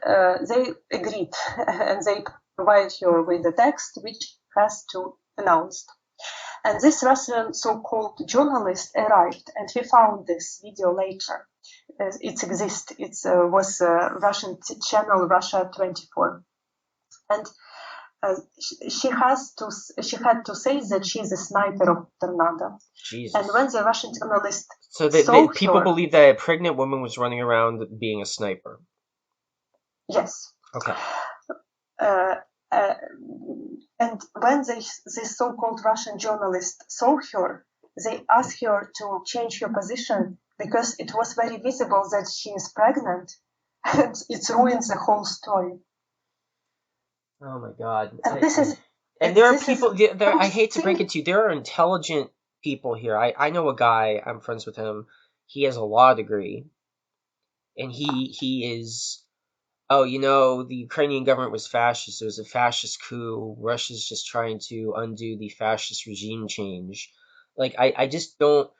they agreed, and they provide her with the text which has to announce. And this Russian so-called journalist arrived, and we found this video later. It exists. It was Russian channel Russia 24, and she had to say that she is a sniper of Tornado. Jesus. And when the Russian journalist people believe that a pregnant woman was running around being a sniper. Yes. Okay. And when this so-called Russian journalist saw her, they asked her to change her position because it was very visible that she is pregnant, and it ruins the whole story. Oh my God! And there are people. I hate to break it to you. There are intelligent people here. I know a guy. I'm friends with him. He has a law degree, and he is. Oh, the Ukrainian government was fascist. It was a fascist coup. Russia's just trying to undo the fascist regime change. Like I just don't.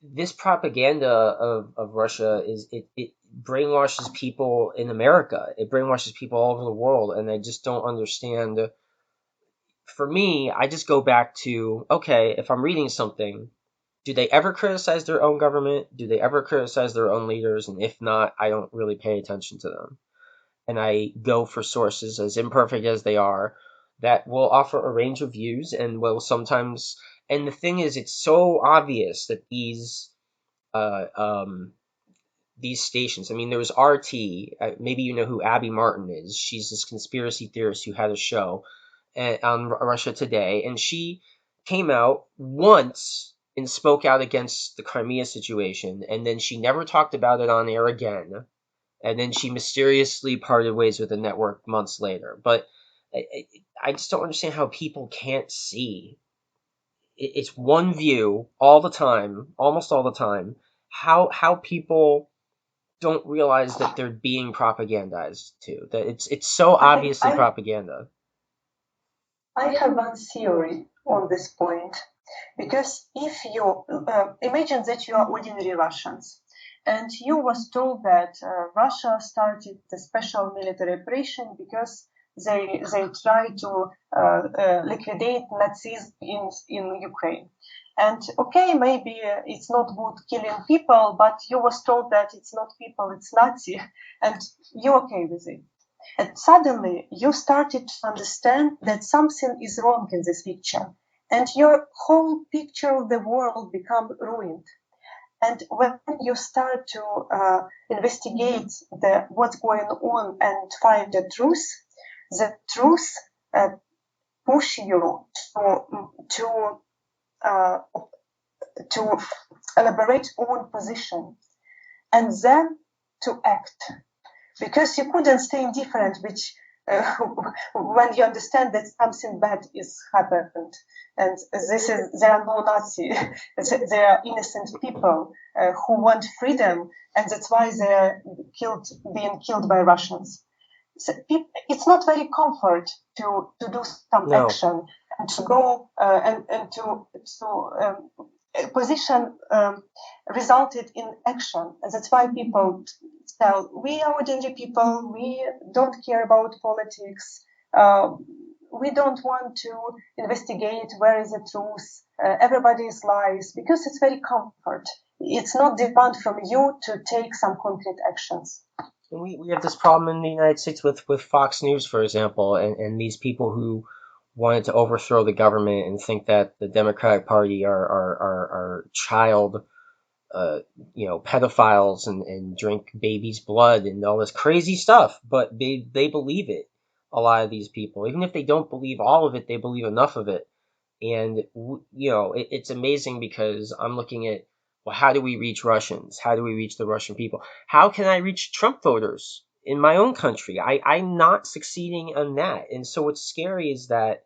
This propaganda of Russia it brainwashes people in America. It brainwashes people all over the world, and I just don't understand. For me, I just go back to, okay, if I'm reading something, do they ever criticize their own government? Do they ever criticize their own leaders? And if not, I don't really pay attention to them. And I go for sources, as imperfect as they are, that will offer a range of views and will sometimes. And the thing is, it's so obvious that these stations. I mean, there was RT. Maybe you know who Abby Martin is. She's this conspiracy theorist who had a show on Russia Today, and she came out once and spoke out against the Crimea situation, and then she never talked about it on air again. And then she mysteriously parted ways with the network months later. But I just don't understand how people can't see. It's one view all the time, almost all the time. How people don't realize that they're being propagandized too. That it's so obviously propaganda. I have one theory on this point, because if you imagine that you are ordinary Russians, and you was told that Russia started the special military operation because they try to liquidate Nazism in Ukraine. And okay, maybe it's not good killing people, but you was told that it's not people, it's Nazi, and you're okay with it. And suddenly you started to understand that something is wrong in this picture, and your whole picture of the world become ruined. And when you start to investigate what's going on and find the truth push you to elaborate own position and then to act, because you couldn't stay indifferent, which when you understand that something bad is happened, and this is there are no Nazi, there are innocent people who want freedom, and that's why they're being killed by Russians. So it's not very comfort to do some action and to go and to position resulted in action, and that's why people tell we are ordinary people, we don't care about politics, we don't want to investigate where is the truth, everybody is lies, because it's very comfort. It's not demand from you to take some concrete actions. We have this problem in the United States with Fox News, for example, and these people who wanted to overthrow the government and think that the Democratic Party are child, pedophiles and drink babies' blood and all this crazy stuff. But they believe it. A lot of these people, even if they don't believe all of it, they believe enough of it. And it's amazing because I'm looking at, well, how do we reach Russians? How do we reach the Russian people? How can I reach Trump voters in my own country? I'm not succeeding on that. And so what's scary is that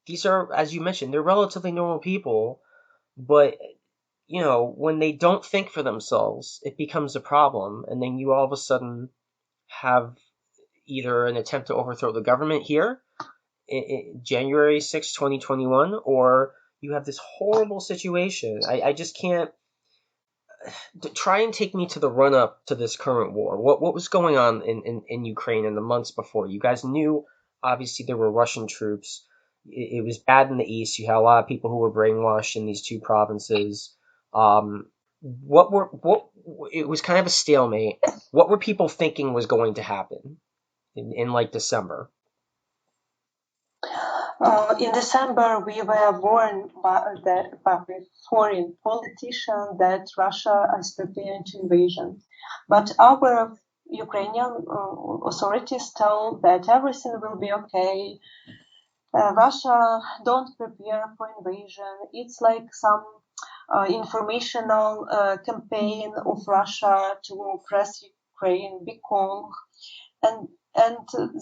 these are, as you mentioned, they're relatively normal people, but when they don't think for themselves, it becomes a problem. And then you all of a sudden have either an attempt to overthrow the government here, January 6, 2021, or you have this horrible situation. I just can't try and take me to the run up to this current war. What was going on in Ukraine in the months before? You guys knew, obviously, there were Russian troops. It was bad in the east. You had a lot of people who were brainwashed in these two provinces. It was kind of a stalemate. What were people thinking was going to happen in like December? In December, we were warned by foreign politicians that Russia is preparing to invasion. But our Ukrainian authorities tell that everything will be okay. Russia don't prepare for invasion. It's like some informational campaign of Russia to press Ukraine, be calm. And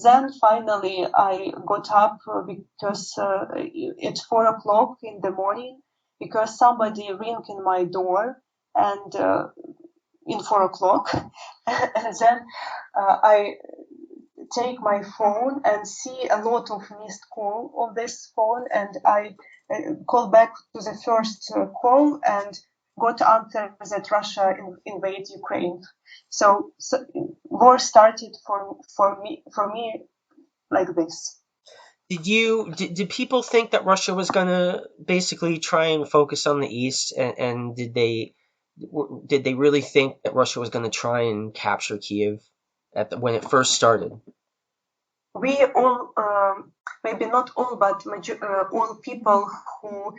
then finally I got up because at 4 o'clock in the morning, because somebody ring in my door, and in 4 o'clock, and then I take my phone and see a lot of missed call on this phone, and I call back to the first call and got answer that Russia invade Ukraine. So war started for me like this. Did people think that Russia was going to basically try and focus on the east, and did they really think that Russia was going to try and capture Kiev when it first started? We all, maybe not all, but all people who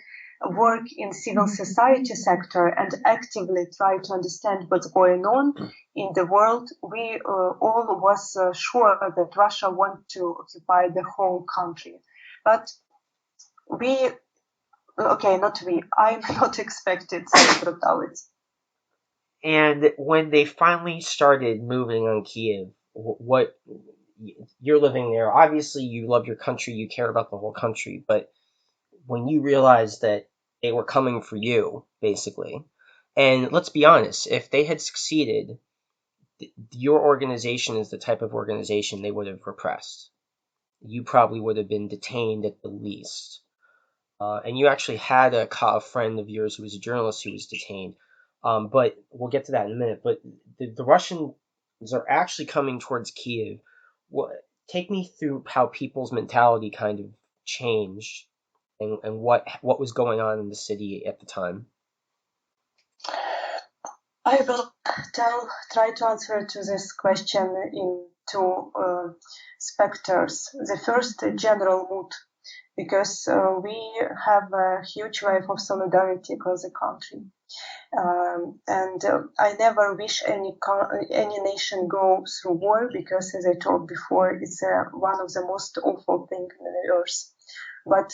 work in civil society sector and actively try to understand what's going on in the world, we all was sure that Russia want to occupy the whole country. But I'm not expected such brutality. And when they finally started moving on Kiev, what you're living there, obviously you love your country, you care about the whole country, but when you realized that they were coming for you, basically, and let's be honest, if they had succeeded, your organization is the type of organization they would have repressed. You probably would have been detained at the least. And you actually had a friend of yours who was a journalist who was detained. But we'll get to that in a minute. But the Russians are actually coming towards Kiev. Take me through how people's mentality kind of changed, and what was going on in the city at the time. I will try to answer to this question in two specters. The first, general mood, because we have a huge wave of solidarity across the country. I never wish any nation go through war, because, as I told before, it's one of the most awful things on the earth. But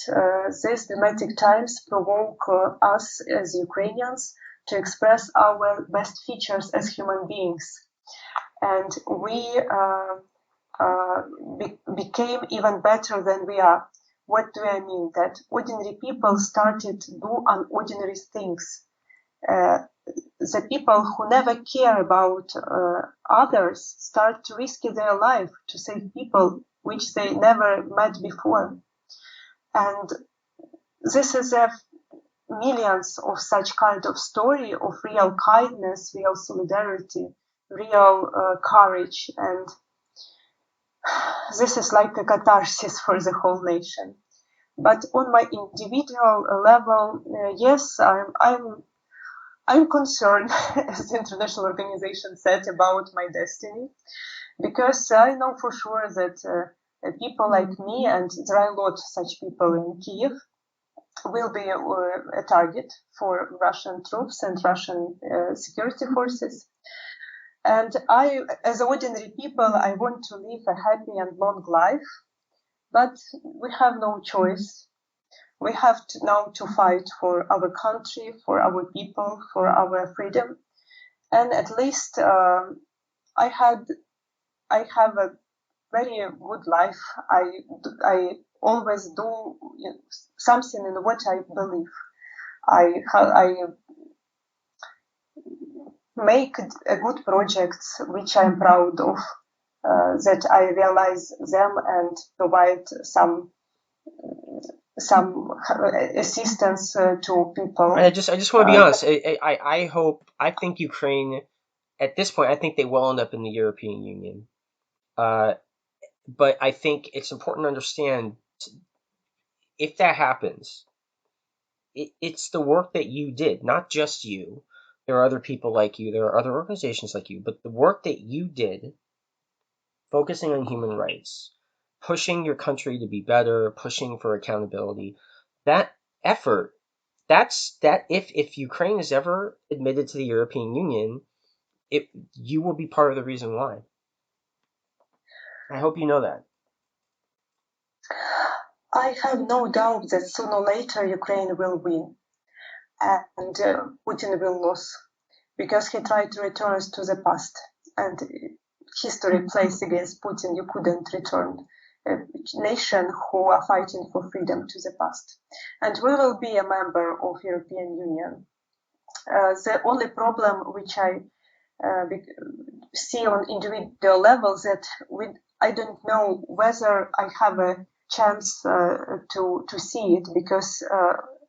these dramatic times provoke us as Ukrainians to express our best features as human beings, and we became even better than we are. What do I mean? That ordinary people started to do unordinary things. The people who never care about others start to risk their life to save people which they never met before. And this is a millions of such kind of story of real kindness, real solidarity, real courage, and this is like a catharsis for the whole nation. But on my individual level, yes, I'm concerned, as the international organization said, about my destiny, because I know for sure that people like me, and there are a lot of such people in Kiev, will be a target for Russian troops and Russian security forces. And I, as ordinary people, I want to live a happy and long life, but we have no choice. We have to now to fight for our country, for our people, for our freedom. And at least I have a very good life. I always do something in what I believe. I make a good projects which I'm proud of, that I realize them and provide some assistance to people. I just want to be honest. I think Ukraine, at this point, I think they will end up in the European Union. But I think it's important to understand, if that happens, it's the work that you did, not just you. There are other people like you. There are other organizations like you. But the work that you did, focusing on human rights, pushing your country to be better, pushing for accountability, that effort, if Ukraine is ever admitted to the European Union, you will be part of the reason why. I hope you know that. I have no doubt that sooner or later Ukraine will win, and Putin will lose, because he tried to return us to the past, and history plays against Putin. You couldn't return a nation who are fighting for freedom to the past, and we will be a member of European Union. The only problem which I see on individual level, that I don't know whether I have a chance to see it, because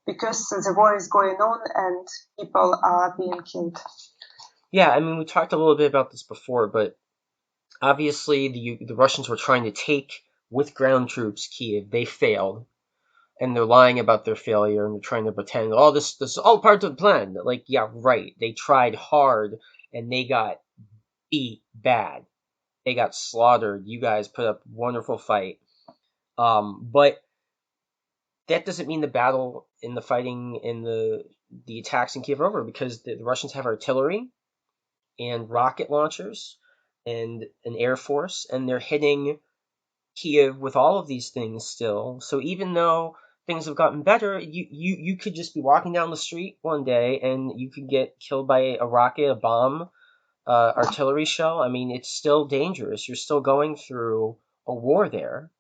the war is going on and people are being killed. Yeah, I mean, we talked a little bit about this before, but obviously the Russians were trying to take, with ground troops, Kiev. They failed, and they're lying about their failure, and they're trying to pretend, oh, this is all part of the plan. Like, yeah, right. They tried hard, and they got beat bad. They got slaughtered. You guys put up a wonderful fight. But that doesn't mean the battle and the fighting and the attacks in Kiev are over, because the Russians have artillery and rocket launchers and an air force, and they're hitting Kiev with all of these things still. So even though things have gotten better, you could just be walking down the street one day and you could get killed by a rocket, a bomb, artillery shell. I mean, it's still dangerous. You're still going through a war there.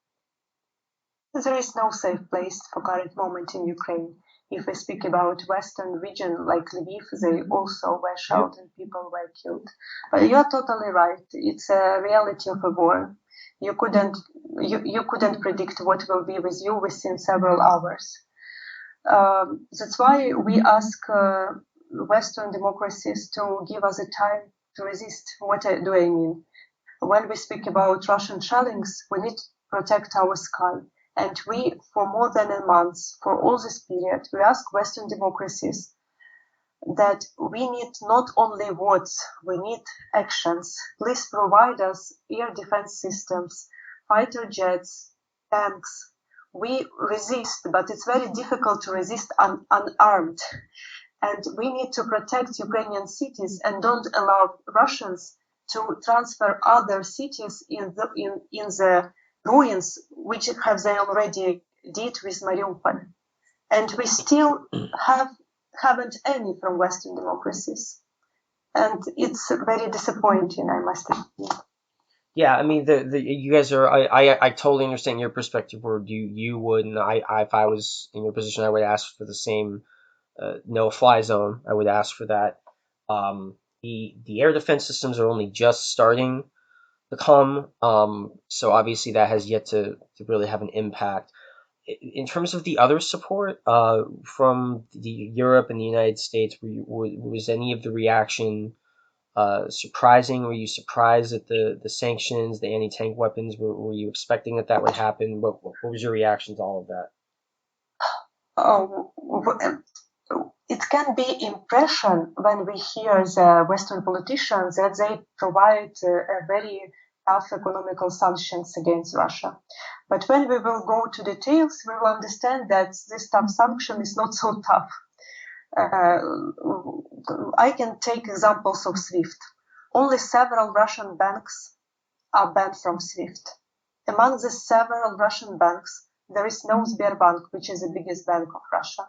There is no safe place for current moment in Ukraine. If we speak about western region like Lviv, they also were shelled and people were killed. But you are totally right. It's a reality of a war. You couldn't predict what will be with you within several hours. That's why we ask Western democracies to give us a time to resist. What do I mean? When we speak about Russian shellings, we need to protect our sky. And we, for more than a month, for all this period, we ask Western democracies that we need not only words, we need actions. Please provide us air defense systems, fighter jets, tanks. We resist, but it's very difficult to resist unarmed. and we need to protect Ukrainian cities and don't allow Russians to transfer other cities in the ruins, which have they already did with Mariupol. And we still haven't any from Western democracies. And it's very disappointing, I must admit. Yeah, I mean, you guys are. I totally understand your perspective. Where you would, and if I was in your position, I would ask for the same no-fly zone. I would ask for that. The air defense systems are only just starting to come, so obviously that has yet to really have an impact. In terms of the other support from Europe and the United States, was any of the reaction surprising? Were you surprised at the sanctions, the anti-tank weapons? Were you expecting that would happen? What was your reaction to all of that? It can be impression when we hear the Western politicians that they provide a very tough economical sanctions against Russia. But when we will go to details, we will understand that this tough sanction is not so tough. I can take examples of SWIFT. Only several Russian banks are banned from SWIFT. Among the several Russian banks, there is no Sberbank, which is the biggest bank of Russia.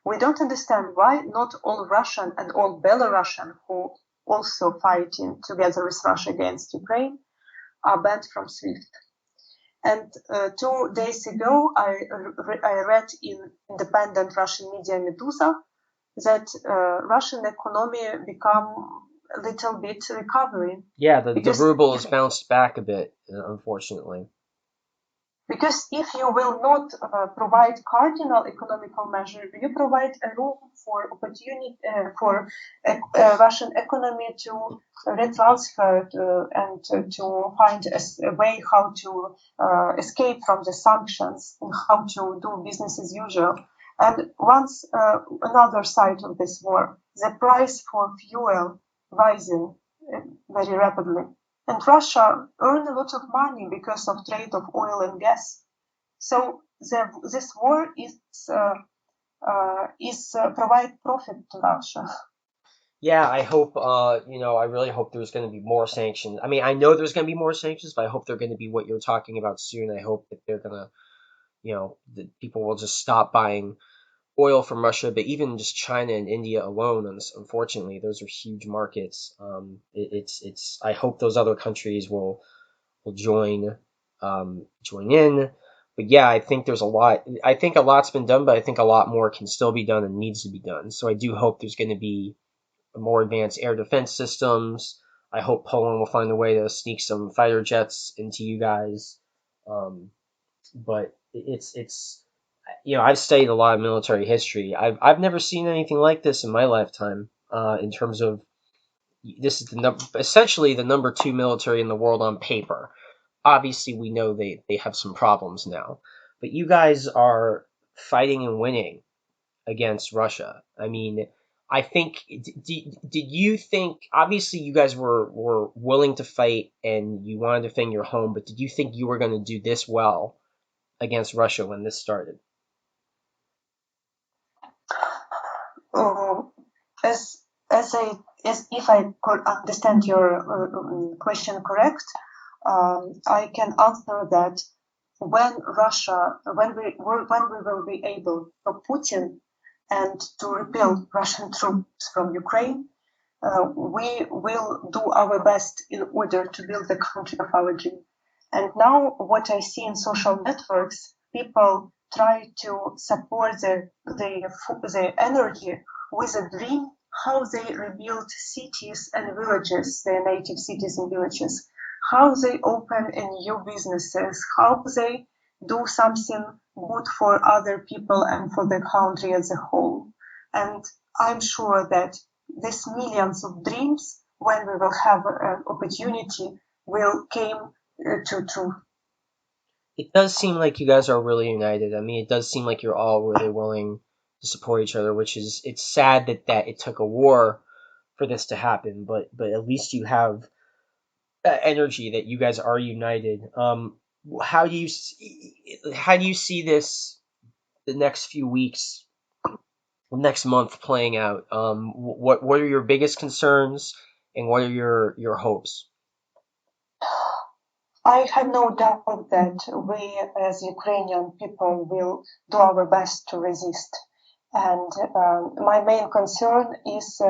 We don't understand why not all Russian and all Belarusian who also fighting together with Russia against Ukraine are banned from SWIFT. And 2 days ago, I read in independent Russian media Medusa that Russian economy become a little bit recovering. Yeah, the ruble has bounced back a bit, unfortunately. Because if you will not provide cardinal economical measure, you provide a room for opportunity for Russian economy to retransfer and to find a way how to escape from the sanctions and how to do business as usual. And once another side of this war, the price for fuel rising very rapidly. And Russia earned a lot of money because of trade of oil and gas. So this war is provide profit to Russia. Yeah, I hope. I really hope there's going to be more sanctions. I mean, I know there's going to be more sanctions, but I hope they're going to be what you're talking about soon. I hope that they're going to, that people will just stop buying oil from Russia, but even just China and India alone, unfortunately, those are huge markets. It's. I hope those other countries will join in. But yeah, I think there's a lot. I think a lot's been done, but I think a lot more can still be done and needs to be done. So I do hope there's going to be more advanced air defense systems. I hope Poland will find a way to sneak some fighter jets into you guys. But it's I've studied a lot of military history. I've never seen anything like this in my lifetime. In terms of this is essentially the number 2 military in the world on paper. Obviously, we know they have some problems now, but you guys are fighting and winning against Russia. I mean, I think did you think obviously you guys were willing to fight and you wanted to defend your home, but did you think you were going to do this well against Russia when this started? As if I could understand your question correct, I can answer that when we will be able for Putin and to repel Russian troops from Ukraine, we will do our best in order to build the country of our dream. And now what I see in social networks, people try to support the energy with a dream how they rebuild cities and villages, their native cities and villages, how they open new businesses, how they do something good for other people and for the country as a whole. And I'm sure that these millions of dreams, when we will have an opportunity, will came to true. It does seem like you guys are really united. I mean, it does seem like you're all really willing to support each other, which is it's sad that it took a war for this to happen, but at least you have that energy that you guys are united. How do you see this the next few weeks next month playing out? What are your biggest concerns, and what are your hopes? I have no doubt that we as Ukrainian people will do our best to resist. And my main concern is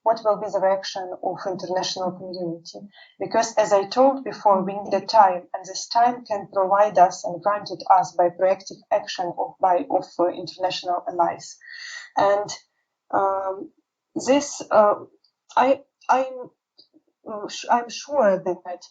what will be the reaction of international community. Because as I told before, we need a time, and this time can provide us and granted us by proactive action of international allies. And um, this I'm sure that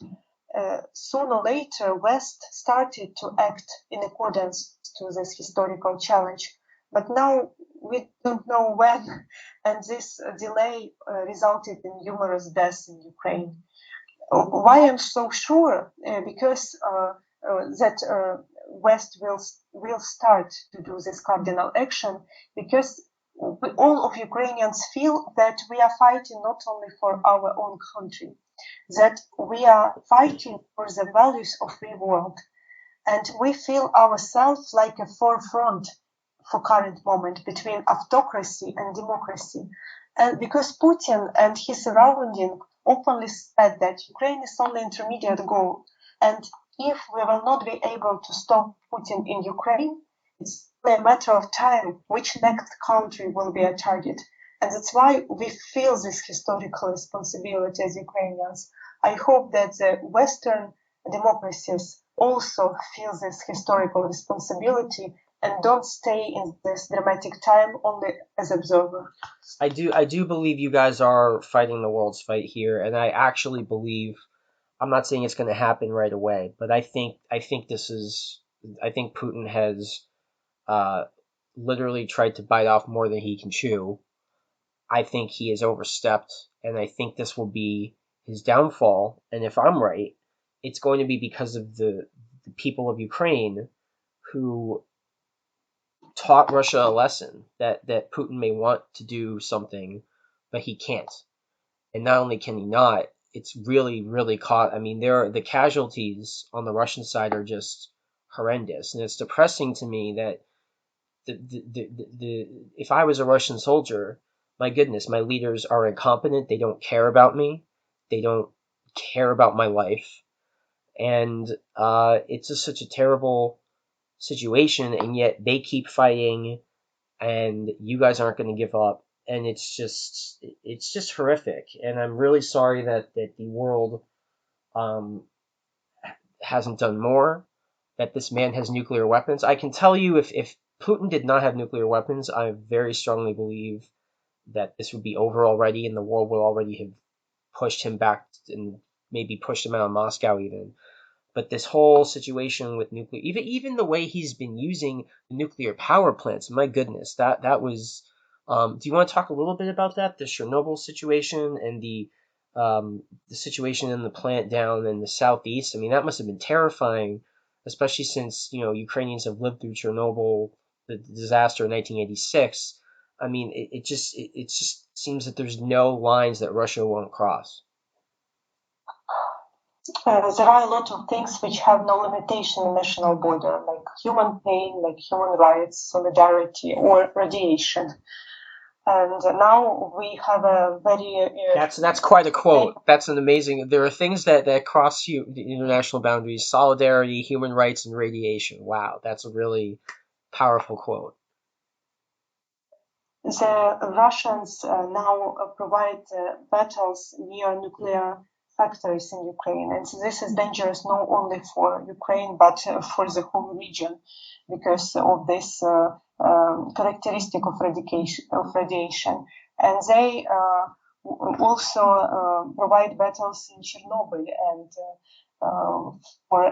sooner or later West started to act in accordance to this historical challenge. But now we don't know when, and this delay resulted in numerous deaths in Ukraine. Why I'm so sure? Because that West will start to do this cardinal action, because all of Ukrainians feel that we are fighting not only for our own country, that we are fighting for the values of the world, and we feel ourselves like a forefront for current moment between autocracy and democracy. And because Putin and his surrounding openly said that Ukraine is only intermediate goal, and if we will not be able to stop Putin in Ukraine, it's only a matter of time which next country will be a target. And that's why we feel this historical responsibility as Ukrainians. I hope that the Western democracies also feel this historical responsibility and don't stay in this dramatic time only as observer. I do believe you guys are fighting the world's fight here, and I actually believe, I'm not saying it's going to happen right away, but I think Putin has uh, literally tried to bite off more than he can chew. I think he has overstepped, and I think this will be his downfall. And if I'm right, it's going to be because of the people of Ukraine who taught Russia a lesson that Putin may want to do something, but he can't. And not only can he not, it's really, really caught. I mean, the casualties on the Russian side are just horrendous, and it's depressing to me that the if I was a Russian soldier, my goodness, my leaders are incompetent. They don't care about me. They don't care about my life, and it's just such a terrible situation. And yet they keep fighting, and you guys aren't going to give up. And it's just horrific. And I'm really sorry that the world um, hasn't done more, that this man has nuclear weapons. I can tell you, if Putin did not have nuclear weapons, I very strongly believe that this would be over already, and the world would already have pushed him back and maybe pushed him out of Moscow even. But this whole situation with nuclear, even the way he's been using the nuclear power plants, my goodness, that was. Do you want to talk a little bit about that, the Chernobyl situation and the situation in the plant down in the southeast? I mean, that must have been terrifying, especially since Ukrainians have lived through Chernobyl, the disaster in 1986. I mean, it just seems that there's no lines that Russia won't cross. There are a lot of things which have no limitation in national border, like human pain, like human rights, solidarity, or radiation. And now we have a very That's quite a quote. That's an amazing. There are things that cross the international boundaries: solidarity, human rights, and radiation. Wow, that's a really powerful quote. the Russians now provide battles near nuclear factories in Ukraine, and this is dangerous not only for Ukraine but for the whole region because of this characteristic of radiation. And they also provide battles in Chernobyl and for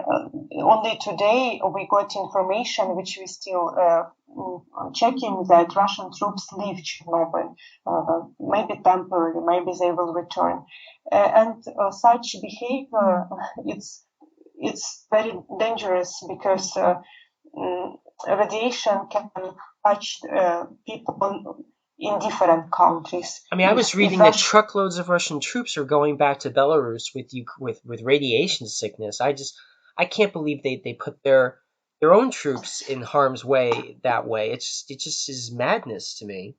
only today we got information which we still checking that Russian troops leave Chernobyl, maybe temporarily, maybe they will return. And such behavior, it's very dangerous because radiation can touch people in different countries. I mean, I was reading that truckloads of Russian troops are going back to Belarus with radiation sickness. I can't believe they put their own troops in harm's way that way. It just is madness to me.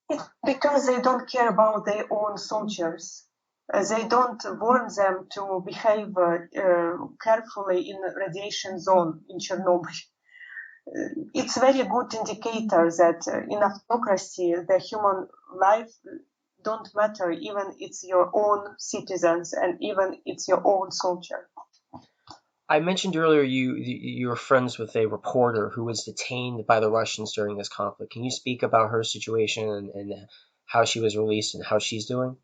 It's because they don't care about their own soldiers. They don't warn them to behave carefully in radiation zone in Chernobyl. It's very good indicator that in autocracy the human life don't matter, even it's your own citizens and even it's your own soldier. I mentioned earlier you were friends with a reporter who was detained by the Russians during this conflict. Can you speak about her situation and how she was released and how she's doing?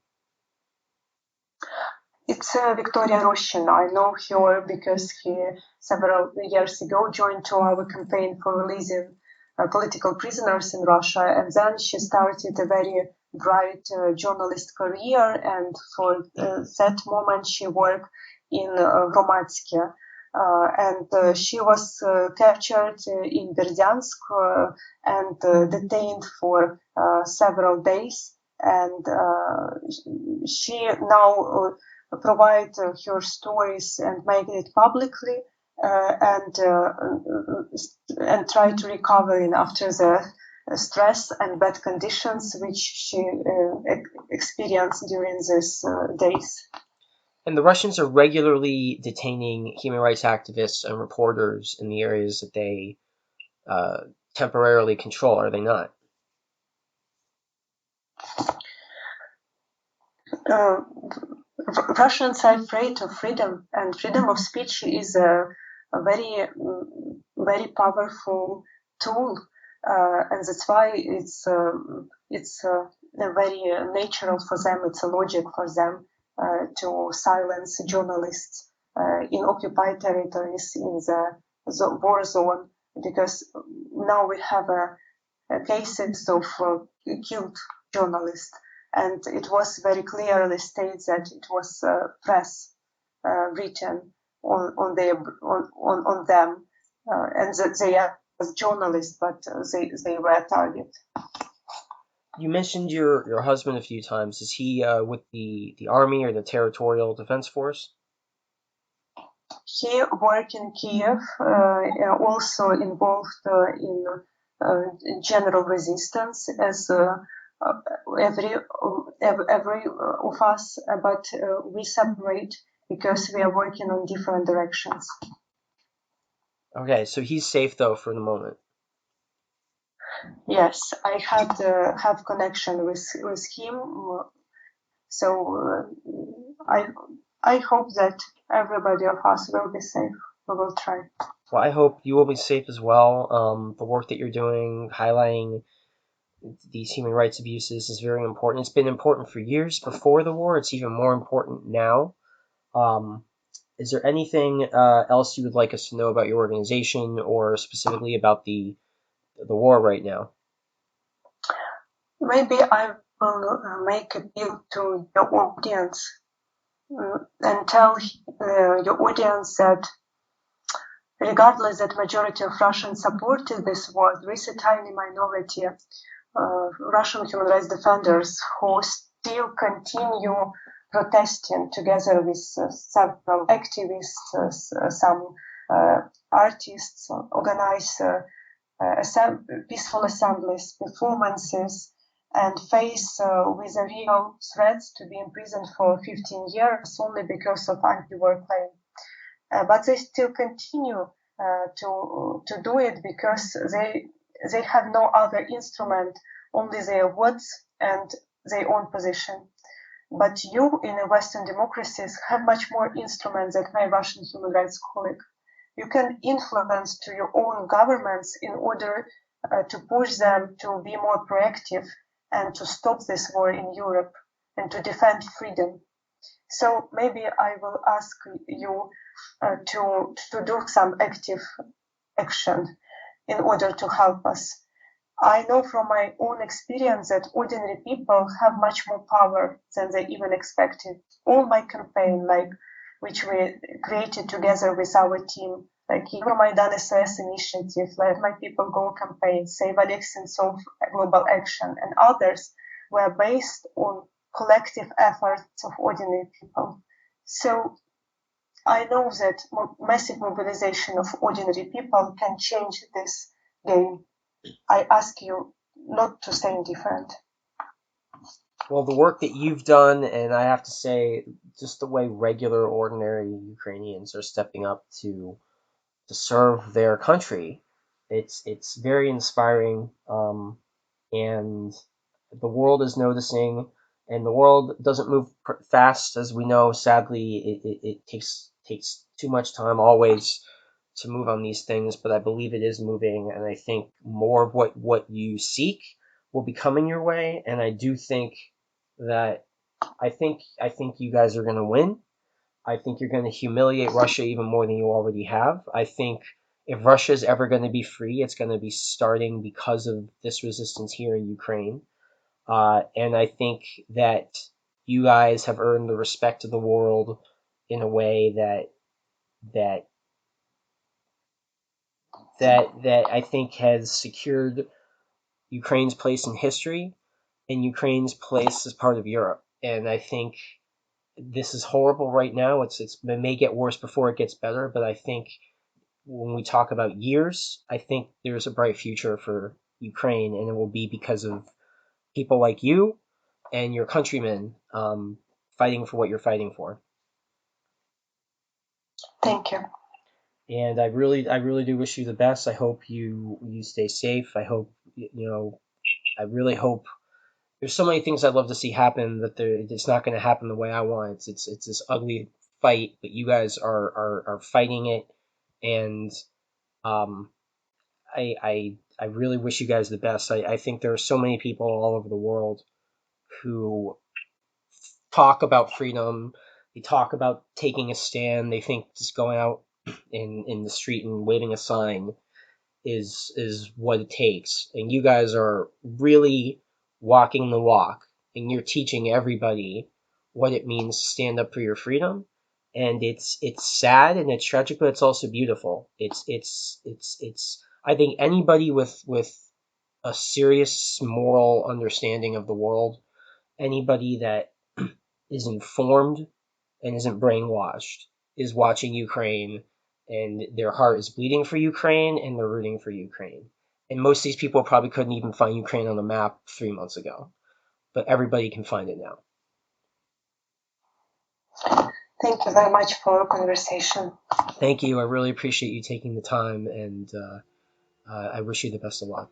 It's Victoria Roshin. I know her because he several years ago joined to our campaign for releasing political prisoners in Russia, and then she started a very bright journalist career. And for that moment, she worked in Romansk. And she was captured in Berdyansk and detained for several days. And she now provide her stories and make it publicly and try to recover after the stress and bad conditions which she experienced during these days. And the Russians are regularly detaining human rights activists and reporters in the areas that they temporarily control, are they not? Russians are afraid of freedom, and freedom of speech is a very, very powerful tool, and that's why it's very natural for them. It's a logic for them to silence journalists in occupied territories in the war zone, because now we have cases of killed journalists, and it was very clearly stated that it was press written on them, and that they are journalists, but they were target. You mentioned your husband a few times. Is he with the army or the territorial defense force? He worked in Kiev, also involved in general resistance as every of us, but we separate because we are working on different directions. Okay, so he's safe though for the moment. Yes, I had have connection with him, so I hope that everybody of us will be safe. We will try. Well, I hope you will be safe as well. The work that you're doing, highlighting these human rights abuses, is very important. It's been important for years before the war. It's even more important now. Um, is there anything else you would like us to know about your organization, or specifically about the war right now? Maybe I will make a appeal to your audience and tell your audience that regardless that majority of Russians supported this war, there is a tiny minority Russian human rights defenders who still continue protesting together with several activists, some artists, organize peaceful assemblies, performances, and face with a real threats to be imprisoned for 15 years only because of anti-war claim. But they still continue to do it because they have no other instrument, only their words and their own position. But you in the Western democracies have much more instruments than my Russian human rights colleague. You can influence to your own governments in order to push them to be more proactive and to stop this war in Europe and to defend freedom. So maybe I will ask you to do some active action in order to help us. I know from my own experience that ordinary people have much more power than they even expected. All my campaign, like which we created together with our team, like Euromaidan SOS initiative, like My People Go campaign, Save Oleksandras Global Action, and others were based on collective efforts of ordinary people. So I know that massive mobilization of ordinary people can change this game. I ask you not to stay indifferent. Well, the work that you've done, and I have to say, just the way regular, ordinary Ukrainians are stepping up to serve their country, it's very inspiring, and the world is noticing, and the world doesn't move fast, as we know. Sadly, it takes too much time always to move on these things, but I believe it is moving, and I think more of what you seek will be coming your way, and I do think that I think you guys are going to win. I think you're going to humiliate Russia even more than you already have. I think if Russia is ever going to be free, it's going to be starting because of this resistance here in Ukraine. And I think that you guys have earned the respect of the world in a way that that I think has secured Ukraine's place in history and Ukraine's place as part of Europe. And I think this is horrible right now. It may get worse before it gets better, but I think when we talk about years, I think there's a bright future for Ukraine, and it will be because of people like you and your countrymen fighting for what you're fighting for. Thank you. And I really do wish you the best. I hope you stay safe. I hope I really hope. There's so many things I'd love to see happen that it's not going to happen the way I want. It's this ugly fight, but you guys are fighting it, and um, I really wish you guys the best. I think there are so many people all over the world who talk about freedom. They talk about taking a stand. They think just going out in the street and waving a sign is what it takes. And you guys are really walking the walk, and you're teaching everybody what it means to stand up for your freedom. And it's sad and it's tragic, but it's also beautiful. It's I think anybody with a serious moral understanding of the world, anybody that is informed and isn't brainwashed, is watching Ukraine, and their heart is bleeding for Ukraine, and they're rooting for Ukraine. And most of these people probably couldn't even find Ukraine on the map 3 months ago, but everybody can find it now. Thank you very much for our conversation. Thank you. I really appreciate you taking the time, and I wish you the best of luck.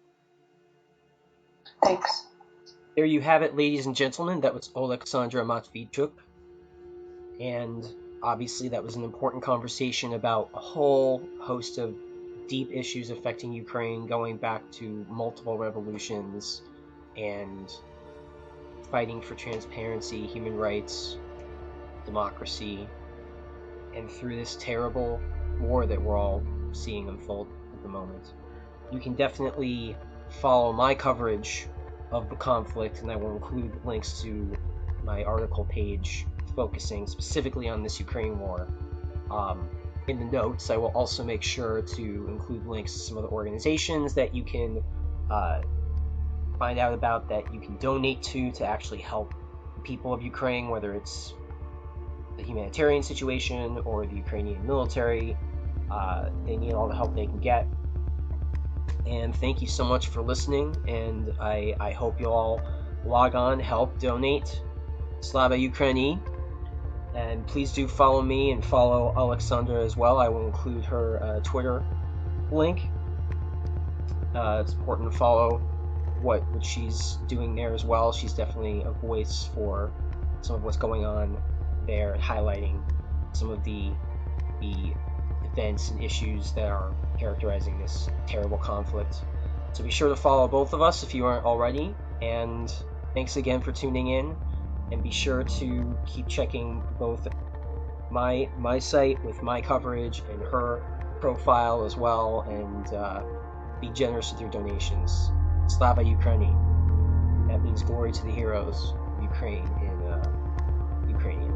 Thanks. There you have it, ladies and gentlemen. That was Oleksandra Matviichuk. And obviously that was an important conversation about a whole host of deep issues affecting Ukraine, going back to multiple revolutions and fighting for transparency, human rights, democracy, and through this terrible war that we're all seeing unfold at the moment. You can definitely follow my coverage of the conflict, and I will include links to my article page focusing specifically on this Ukraine war. In the notes, I will also make sure to include links to some other organizations that you can find out about, that you can donate to actually help the people of Ukraine, whether it's the humanitarian situation or the Ukrainian military. They need all the help they can get. And thank you so much for listening, and I hope you all log on, help, donate. Slava Ukraini. And please do follow me and follow Oleksandra as well. I will include her Twitter link. It's important to follow what she's doing there as well. She's definitely a voice for some of what's going on there, and highlighting some of the events and issues that are characterizing this terrible conflict. So be sure to follow both of us if you aren't already. And thanks again for tuning in. And be sure to keep checking both my site with my coverage and her profile as well, and be generous with your donations. Slava Ukraini. That means glory to the heroes of Ukraine in Ukrainian.